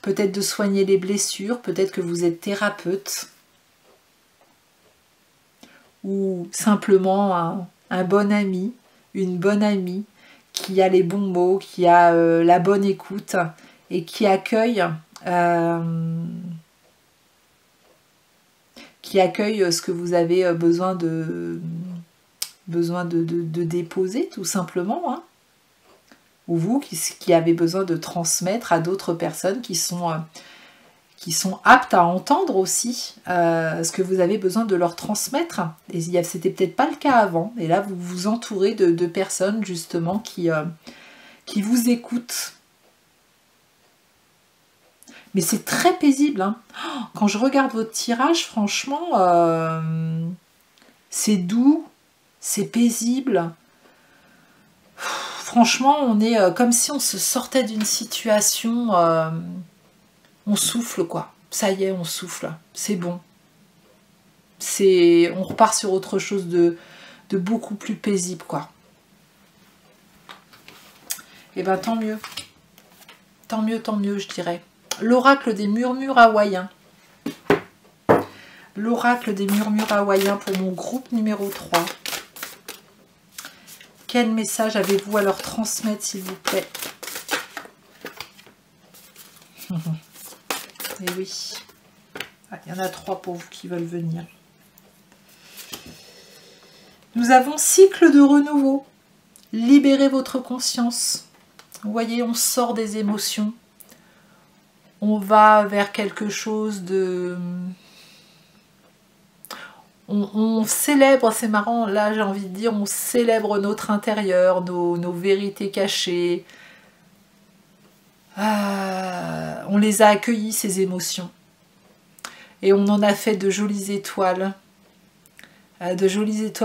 Speaker 1: Peut-être de soigner les blessures, peut-être que vous êtes thérapeute. Ou simplement un bon ami, une bonne amie, qui a les bons mots, qui a la bonne écoute et qui accueille ce que vous avez besoin de déposer, tout simplement, hein. Ou vous qui avez besoin de transmettre à d'autres personnes qui sont aptes à entendre aussi ce que vous avez besoin de leur transmettre. Et c'était peut-être pas le cas avant. Et là, vous vous entourez de personnes justement qui vous écoutent. Mais c'est très paisible, hein. Quand je regarde votre tirage, franchement, c'est doux, c'est paisible. Franchement, on est comme si on se sortait d'une situation, on souffle quoi. Ça y est, on souffle, c'est bon. On repart sur autre chose de beaucoup plus paisible quoi. Et ben tant mieux, je dirais. L'oracle des murmures hawaïens. L'oracle des murmures hawaïens pour mon groupe numéro 3. Quel message avez-vous à leur transmettre, s'il vous plaît? Et oui. Il y en a 3 pour vous qui veulent venir. Nous avons cycle de renouveau. Libérez votre conscience. Vous voyez, on sort des émotions. On va vers quelque chose de... On célèbre, c'est marrant, là j'ai envie de dire, on célèbre notre intérieur, nos vérités cachées. On les a accueillies, ces émotions. Et on en a fait de jolies étoiles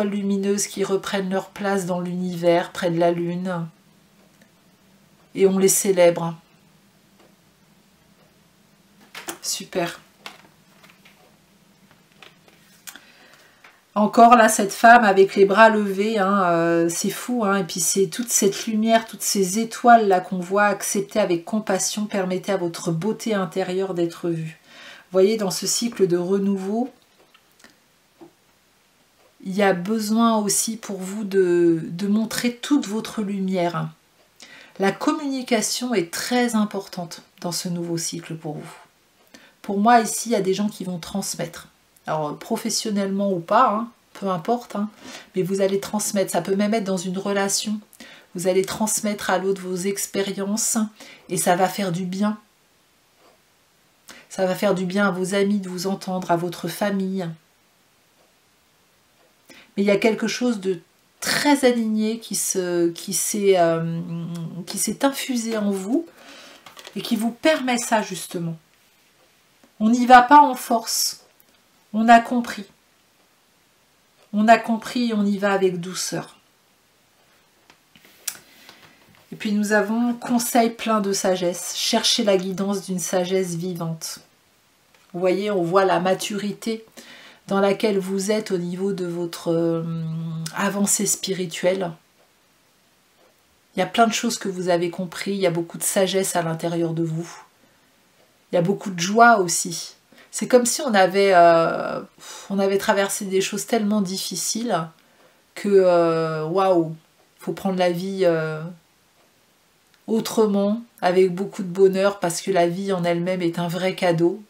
Speaker 1: lumineuses qui reprennent leur place dans l'univers, près de la lune. Et on les célèbre. Super. Encore là, cette femme avec les bras levés, hein, c'est fou. Hein, et puis c'est toute cette lumière, toutes ces étoiles là qu'on voit, accepter avec compassion, permettez à votre beauté intérieure d'être vue. Vous voyez, dans ce cycle de renouveau, il y a besoin aussi pour vous de montrer toute votre lumière. La communication est très importante dans ce nouveau cycle pour vous. Pour moi, ici, il y a des gens qui vont transmettre. Alors, professionnellement ou pas, hein, peu importe, hein, mais vous allez transmettre. Ça peut même être dans une relation. Vous allez transmettre à l'autre vos expériences et ça va faire du bien. Ça va faire du bien à vos amis de vous entendre, à votre famille. Mais il y a quelque chose de très aligné qui s'est infusé en vous et qui vous permet ça justement. On n'y va pas en force. On a compris. On a compris et on y va avec douceur. Et puis nous avons conseil plein de sagesse. Cherchez la guidance d'une sagesse vivante. Vous voyez, on voit la maturité dans laquelle vous êtes au niveau de votre avancée spirituelle. Il y a plein de choses que vous avez compris. Il y a beaucoup de sagesse à l'intérieur de vous. Il y a beaucoup de joie aussi. C'est comme si on avait traversé des choses tellement difficiles que, waouh, il faut prendre la vie autrement, avec beaucoup de bonheur, parce que la vie en elle-même est un vrai cadeau.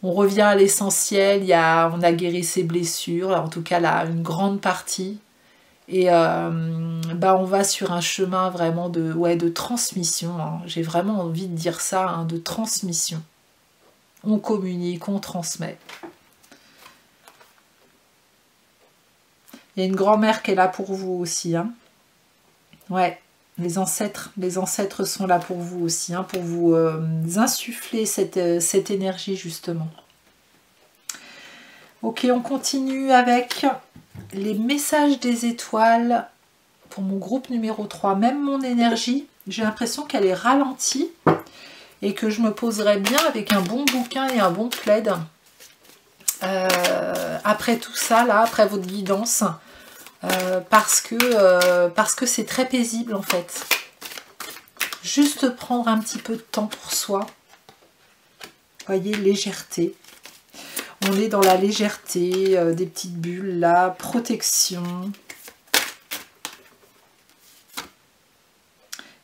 Speaker 1: On revient à l'essentiel, on a guéri ses blessures, en tout cas là, une grande partie. Et on va sur un chemin vraiment de transmission. Hein. J'ai vraiment envie de dire ça, hein, de transmission. On communique, on transmet. Il y a une grand-mère qui est là pour vous aussi. Hein. Ouais, les ancêtres sont là pour vous aussi, hein, pour vous insuffler cette énergie justement. Ok, on continue avec les messages des étoiles pour mon groupe numéro 3, même mon énergie, j'ai l'impression qu'elle est ralentie et que je me poserais bien avec un bon bouquin et un bon plaid. Après tout ça, là, après votre guidance, parce que c'est très paisible en fait. Juste prendre un petit peu de temps pour soi. Voyez, légèreté. On est dans la légèreté, des petites bulles là, protection.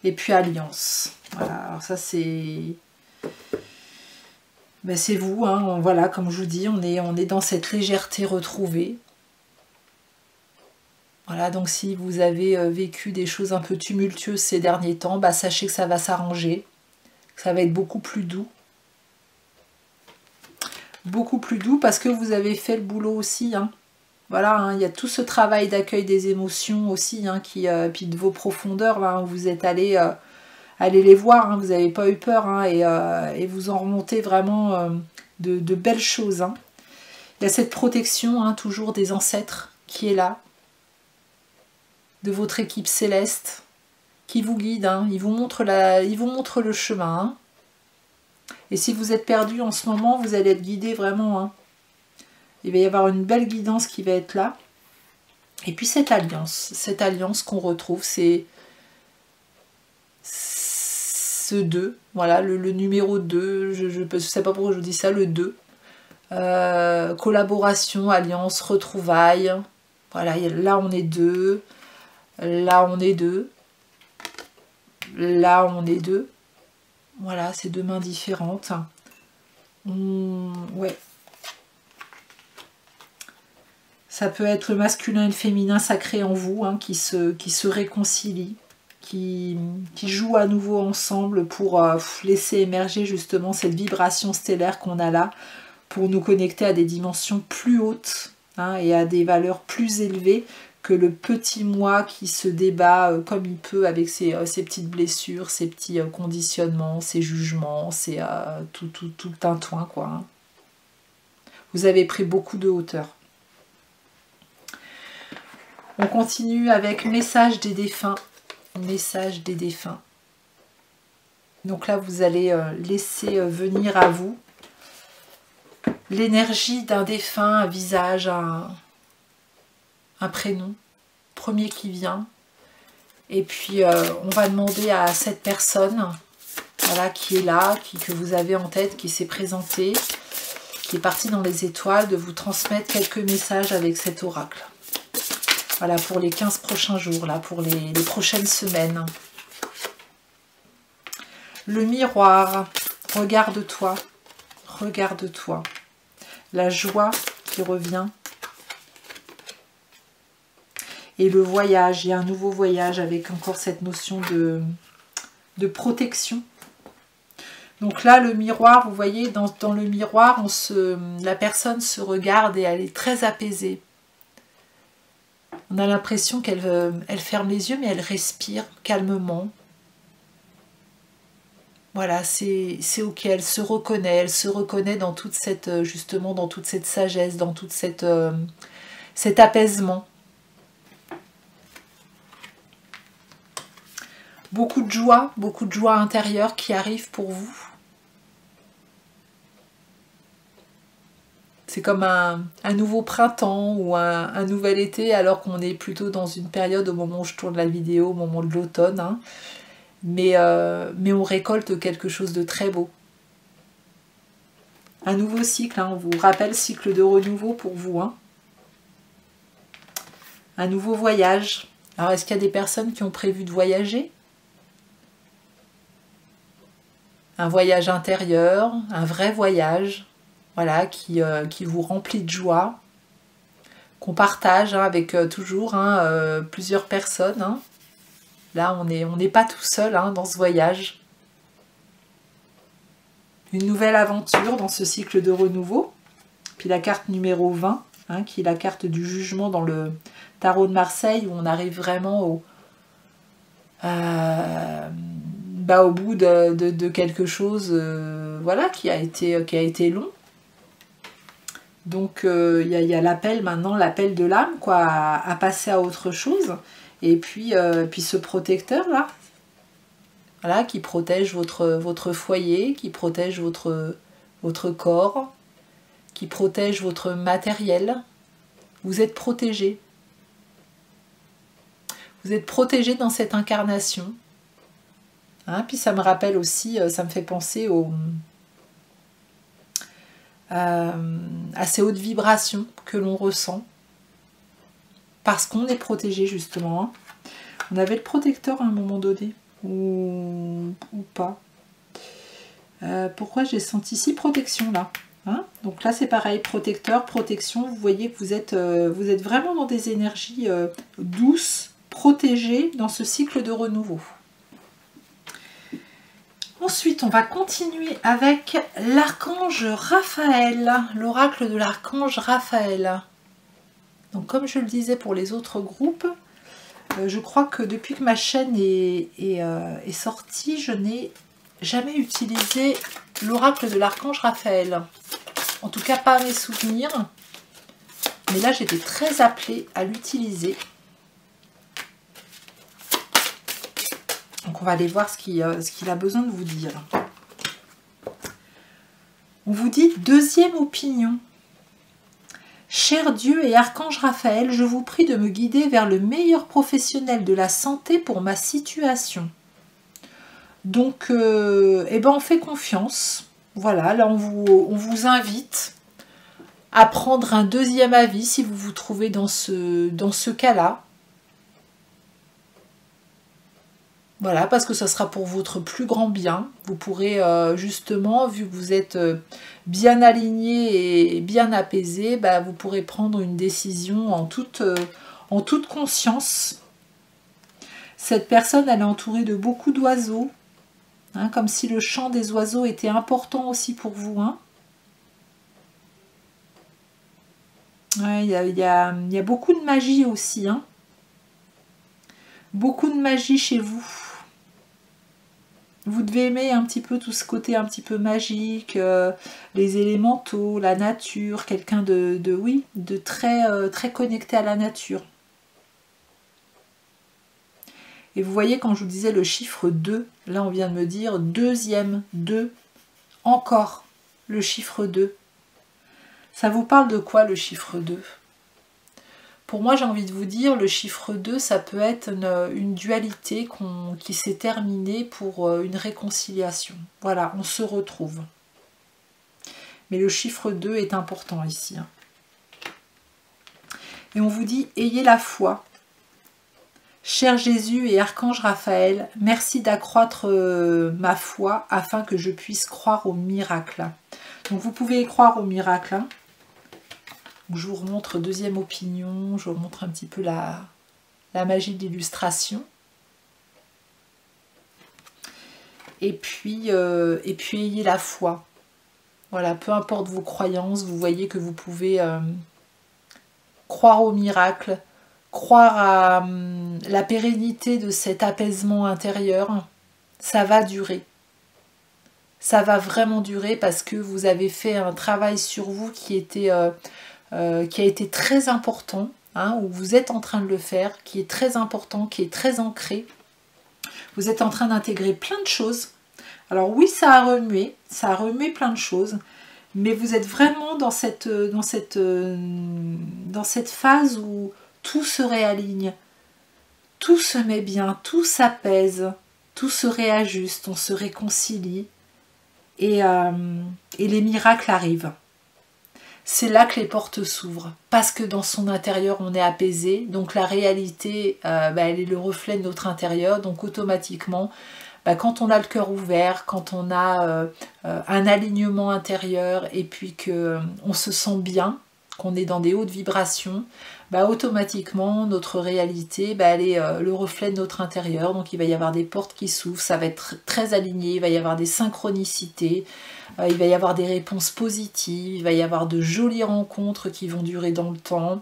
Speaker 1: Et puis alliance. Voilà, alors ça c'est... Ben, c'est vous, hein. Voilà, comme je vous dis, on est dans cette légèreté retrouvée. Voilà, donc si vous avez vécu des choses un peu tumultueuses ces derniers temps, bah, sachez que ça va s'arranger, que ça va être beaucoup plus doux. Beaucoup plus doux parce que vous avez fait le boulot aussi, hein. Voilà, hein, il y a tout ce travail d'accueil des émotions aussi, hein, puis de vos profondeurs, là, où vous êtes allé les voir, hein, vous n'avez pas eu peur, hein, et vous en remontez vraiment de belles choses, hein. Il y a cette protection, hein, toujours des ancêtres qui est là, de votre équipe céleste, qui vous guide, hein, il vous montre le chemin, hein. Et si vous êtes perdu en ce moment, vous allez être guidé vraiment, hein. Il va y avoir une belle guidance qui va être là. Et puis cette alliance qu'on retrouve, c'est ce 2, voilà, le numéro 2, je ne sais pas pourquoi je vous dis ça, le 2. Collaboration, alliance, retrouvailles. Voilà, là on est 2. Là on est 2. Là on est 2. Voilà, c'est 2 mains différentes. Ouais. Ça peut être le masculin et le féminin sacré en vous, hein, qui se réconcilient, qui jouent à nouveau ensemble pour laisser émerger justement cette vibration stellaire qu'on a là, pour nous connecter à des dimensions plus hautes, hein, et à des valeurs plus élevées que le petit moi qui se débat comme il peut avec ses petites blessures, ses petits conditionnements, ses jugements, tout le tintouin, quoi, hein. Vous avez pris beaucoup de hauteur. On continue avec message des défunts. Message des défunts. Donc là, vous allez laisser venir à vous l'énergie d'un défunt, un visage, un prénom, premier qui vient. Et puis, on va demander à cette personne, voilà, qui est là, que vous avez en tête, qui s'est présentée, qui est partie dans les étoiles, de vous transmettre quelques messages avec cet oracle. Voilà, pour les 15 prochains jours, là, pour les prochaines semaines. Le miroir, regarde-toi, regarde-toi. La joie qui revient. Et le voyage, il y a un nouveau voyage avec encore cette notion de protection. Donc là, le miroir, vous voyez, dans le miroir, la personne se regarde et elle est très apaisée. On a l'impression qu'elle ferme les yeux, mais elle respire calmement. Voilà, c'est ok, elle se reconnaît dans toute cette, justement, dans toute cette sagesse, dans toute cet apaisement. Beaucoup de joie intérieure qui arrive pour vous. C'est comme un nouveau printemps ou un nouvel été, alors qu'on est plutôt dans une période au moment où je tourne la vidéo, au moment de l'automne, hein. Mais on récolte quelque chose de très beau. Un nouveau cycle, hein, on vous rappelle, cycle de renouveau pour vous, hein. Un nouveau voyage. Alors, est-ce qu'il y a des personnes qui ont prévu de voyager? Un voyage intérieur, un vrai voyage, voilà, qui vous remplit de joie, qu'on partage, hein, avec toujours, hein, plusieurs personnes, hein. Là, on n'est pas tout seul, hein, dans ce voyage. Une nouvelle aventure dans ce cycle de renouveau. Puis la carte numéro 20, hein, qui est la carte du jugement dans le tarot de Marseille, où on arrive vraiment au bout de quelque chose, voilà, qui a été long. Donc il y a l'appel maintenant, l'appel de l'âme, quoi, à passer à autre chose. Et puis ce protecteur là, voilà, qui protège votre foyer, qui protège votre corps, qui protège votre matériel. Vous êtes protégé. Vous êtes protégé dans cette incarnation. Hein, puis ça me rappelle aussi, ça me fait penser à ces hautes vibrations que l'on ressent. Parce qu'on est protégé justement. Hein. On avait le protecteur à un moment donné. Ou pas. Pourquoi j'ai senti ici protection là, hein? Donc là c'est pareil, protecteur, protection. Vous voyez que vous êtes vraiment dans des énergies douces, protégées dans ce cycle de renouveau. Ensuite, on va continuer avec l'archange Raphaël, l'oracle de l'archange Raphaël. Donc comme je le disais pour les autres groupes, je crois que depuis que ma chaîne est sortie, je n'ai jamais utilisé l'oracle de l'archange Raphaël. En tout cas, pas à mes souvenirs. Mais là, j'étais très appelée à l'utiliser. Donc, on va aller voir ce qu'il a besoin de vous dire. On vous dit deuxième opinion. Cher Dieu et Archange Raphaël, je vous prie de me guider vers le meilleur professionnel de la santé pour ma situation. Donc, on fait confiance. Voilà, là on vous invite à prendre un deuxième avis si vous vous trouvez dans ce cas-là. Voilà, parce que ça sera pour votre plus grand bien. Vous pourrez justement, vu que vous êtes bien aligné et bien apaisé, vous pourrez prendre une décision en toute conscience. Cette personne, elle est entourée de beaucoup d'oiseaux, hein, comme si le chant des oiseaux était important aussi pour vous. Hein. Ouais, il y a beaucoup de magie aussi. Hein. Beaucoup de magie chez vous. Vous devez aimer un petit peu tout ce côté un petit peu magique, les élémentaux, la nature, quelqu'un de très connecté à la nature. Et vous voyez, quand je vous disais le chiffre 2, là on vient de me dire deuxième, 2, encore le chiffre 2. Ça vous parle de quoi le chiffre 2? Pour moi, j'ai envie de vous dire, le chiffre 2, ça peut être une dualité qui s'est terminée pour une réconciliation. Voilà, on se retrouve. Mais le chiffre 2 est important ici. Hein. Et on vous dit, ayez la foi. Cher Jésus et Archange Raphaël, merci d'accroître ma foi afin que je puisse croire au miracle. Donc vous pouvez y croire au miracle. Hein. Je vous remontre deuxième opinion, je vous remontre un petit peu la magie de l'illustration. Et puis ayez la foi. Voilà, peu importe vos croyances, vous voyez que vous pouvez croire au miracle, croire à la pérennité de cet apaisement intérieur. Ça va durer. Ça va vraiment durer parce que vous avez fait un travail sur vous qui a été très important, hein, ou vous êtes en train de le faire, qui est très important, qui est très ancré. Vous êtes en train d'intégrer plein de choses. Alors oui, ça a remué plein de choses, mais vous êtes vraiment dans cette phase où tout se réaligne, tout se met bien, tout s'apaise, tout se réajuste, on se réconcilie, et les miracles arrivent. C'est là que les portes s'ouvrent, parce que dans son intérieur, on est apaisé, donc la réalité, elle est le reflet de notre intérieur, donc automatiquement, quand on a le cœur ouvert, quand on a un alignement intérieur, et puis qu'on se sent bien, qu'on est dans des hautes vibrations, automatiquement, notre réalité, elle est le reflet de notre intérieur, donc il va y avoir des portes qui s'ouvrent, ça va être très aligné, il va y avoir des synchronicités, il va y avoir des réponses positives, il va y avoir de jolies rencontres qui vont durer dans le temps,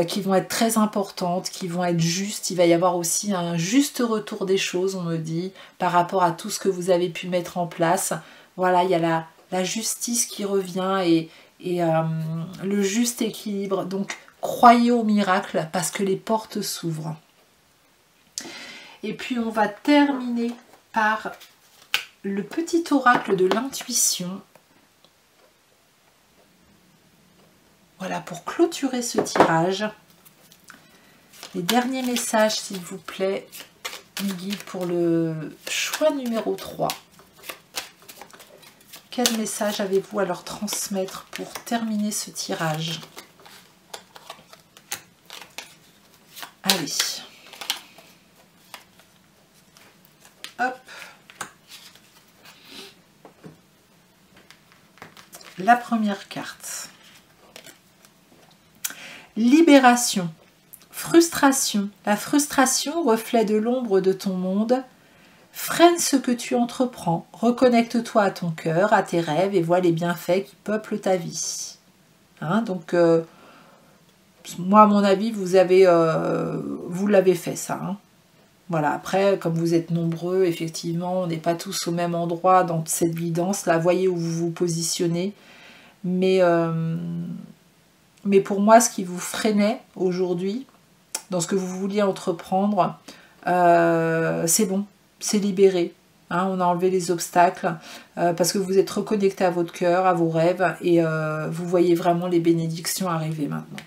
Speaker 1: qui vont être très importantes, qui vont être justes. Il va y avoir aussi un juste retour des choses, on me dit, par rapport à tout ce que vous avez pu mettre en place. Voilà, il y a la justice qui revient et le juste équilibre. Donc croyez au miracle parce que les portes s'ouvrent. Et puis on va terminer par le petit oracle de l'intuition. Voilà, pour clôturer ce tirage. Les derniers messages, s'il vous plaît, mes guides, pour le choix numéro 3. Quel message avez-vous à leur transmettre pour terminer ce tirage? Allez. Hop. La première carte. Libération. Frustration. La frustration, reflet de l'ombre de ton monde, freine ce que tu entreprends. Reconnecte-toi à ton cœur, à tes rêves et vois les bienfaits qui peuplent ta vie. Hein, donc, moi, à mon avis, vous l'avez fait, ça. Hein. Voilà, après, comme vous êtes nombreux, effectivement, on n'est pas tous au même endroit dans cette guidance. Là, voyez où vous vous positionnez. Mais pour moi, ce qui vous freinait aujourd'hui, dans ce que vous vouliez entreprendre, c'est bon, c'est libéré. Hein, on a enlevé les obstacles parce que vous êtes reconnecté à votre cœur, à vos rêves, et vous voyez vraiment les bénédictions arriver maintenant.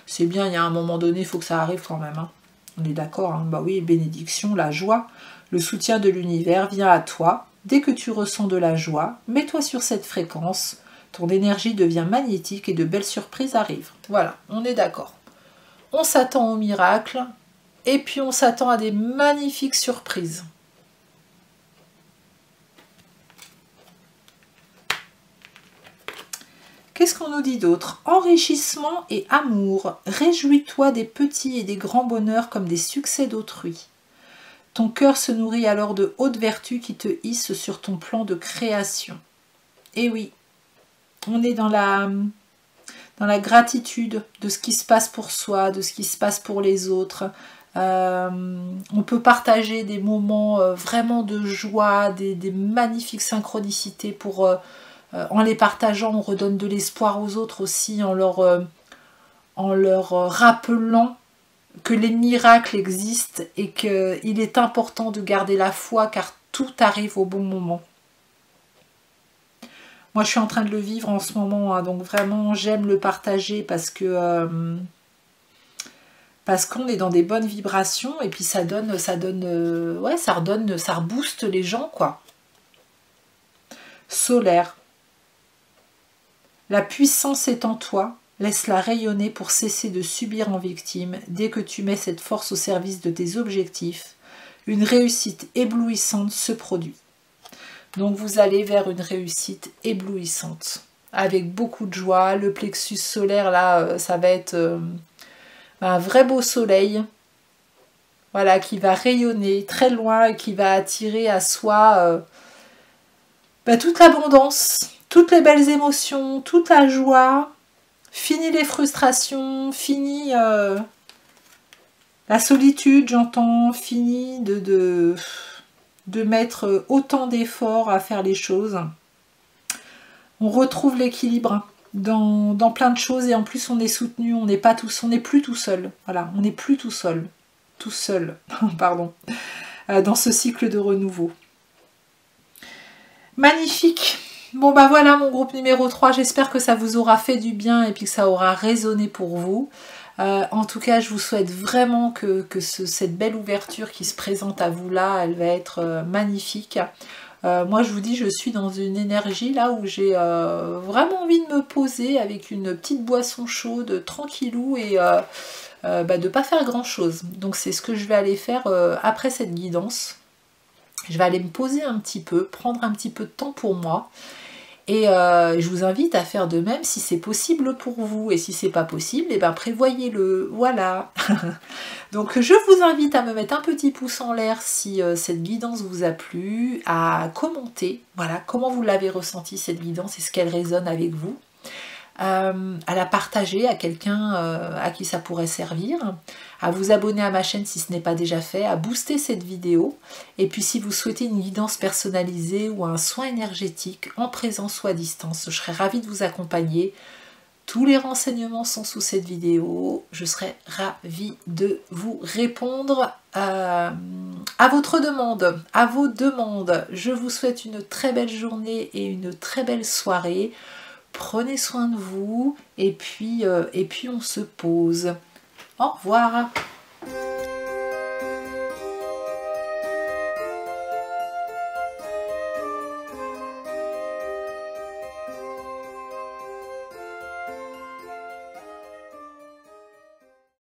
Speaker 1: C'est bien, il y a un moment donné, il faut que ça arrive quand même. Hein. On est d'accord, hein. Bah oui, bénédiction, la joie, le soutien de l'univers vient à toi. Dès que tu ressens de la joie, mets-toi sur cette fréquence. Ton énergie devient magnétique et de belles surprises arrivent. Voilà, on est d'accord. On s'attend au miracle et puis on s'attend à des magnifiques surprises. Qu'est-ce qu'on nous dit d'autre? Enrichissement et amour. Réjouis-toi des petits et des grands bonheurs comme des succès d'autrui. Ton cœur se nourrit alors de hautes vertus qui te hissent sur ton plan de création. Et oui, on est dans la gratitude de ce qui se passe pour soi, de ce qui se passe pour les autres. On peut partager des moments vraiment de joie, des magnifiques synchronicités pour... en les partageant, on redonne de l'espoir aux autres aussi, en leur rappelant que les miracles existent et qu'il est important de garder la foi car tout arrive au bon moment. Moi, je suis en train de le vivre en ce moment, hein, donc vraiment, j'aime le partager parce qu'on est dans des bonnes vibrations et puis ça rebooste les gens, quoi. Solaire. La puissance est en toi, laisse-la rayonner pour cesser de subir en victime. Dès que tu mets cette force au service de tes objectifs, une réussite éblouissante se produit. Donc vous allez vers une réussite éblouissante, avec beaucoup de joie. Le plexus solaire, là, ça va être un vrai beau soleil, voilà, qui va rayonner très loin et qui va attirer à soi toute l'abondance, toutes les belles émotions, toute la joie. Fini les frustrations, fini la solitude, j'entends, fini de mettre autant d'efforts à faire les choses. On retrouve l'équilibre dans plein de choses et en plus on est soutenu, on n'est plus tout seul. Voilà, on n'est plus tout seul, pardon, dans ce cycle de renouveau. Magnifique. Bon bah voilà mon groupe numéro 3, j'espère que ça vous aura fait du bien et puis que ça aura résonné pour vous. En tout cas, je vous souhaite vraiment que cette belle ouverture qui se présente à vous là, elle va être magnifique. Moi, je vous dis, je suis dans une énergie là où j'ai vraiment envie de me poser avec une petite boisson chaude, tranquillou et de ne pas faire grand chose. Donc c'est ce que je vais aller faire après cette guidance. Je vais aller me poser un petit peu, prendre un petit peu de temps pour moi. Et je vous invite à faire de même si c'est possible pour vous. Et si c'est pas possible, eh ben prévoyez-le. Voilà. Donc je vous invite à me mettre un petit pouce en l'air si cette guidance vous a plu, à commenter. Voilà, comment vous l'avez ressenti cette guidance, est-ce qu'elle résonne avec vous. à la partager à quelqu'un à qui ça pourrait servir, à vous abonner à ma chaîne si ce n'est pas déjà fait, à booster cette vidéo. Et puis si vous souhaitez une guidance personnalisée ou un soin énergétique en présence ou à distance, je serais ravie de vous accompagner. Tous les renseignements sont sous cette vidéo. Je serai ravie de vous répondre à votre demande, à vos demandes. Je vous souhaite une très belle journée et une très belle soirée. Prenez soin de vous et puis on se pose. Au revoir.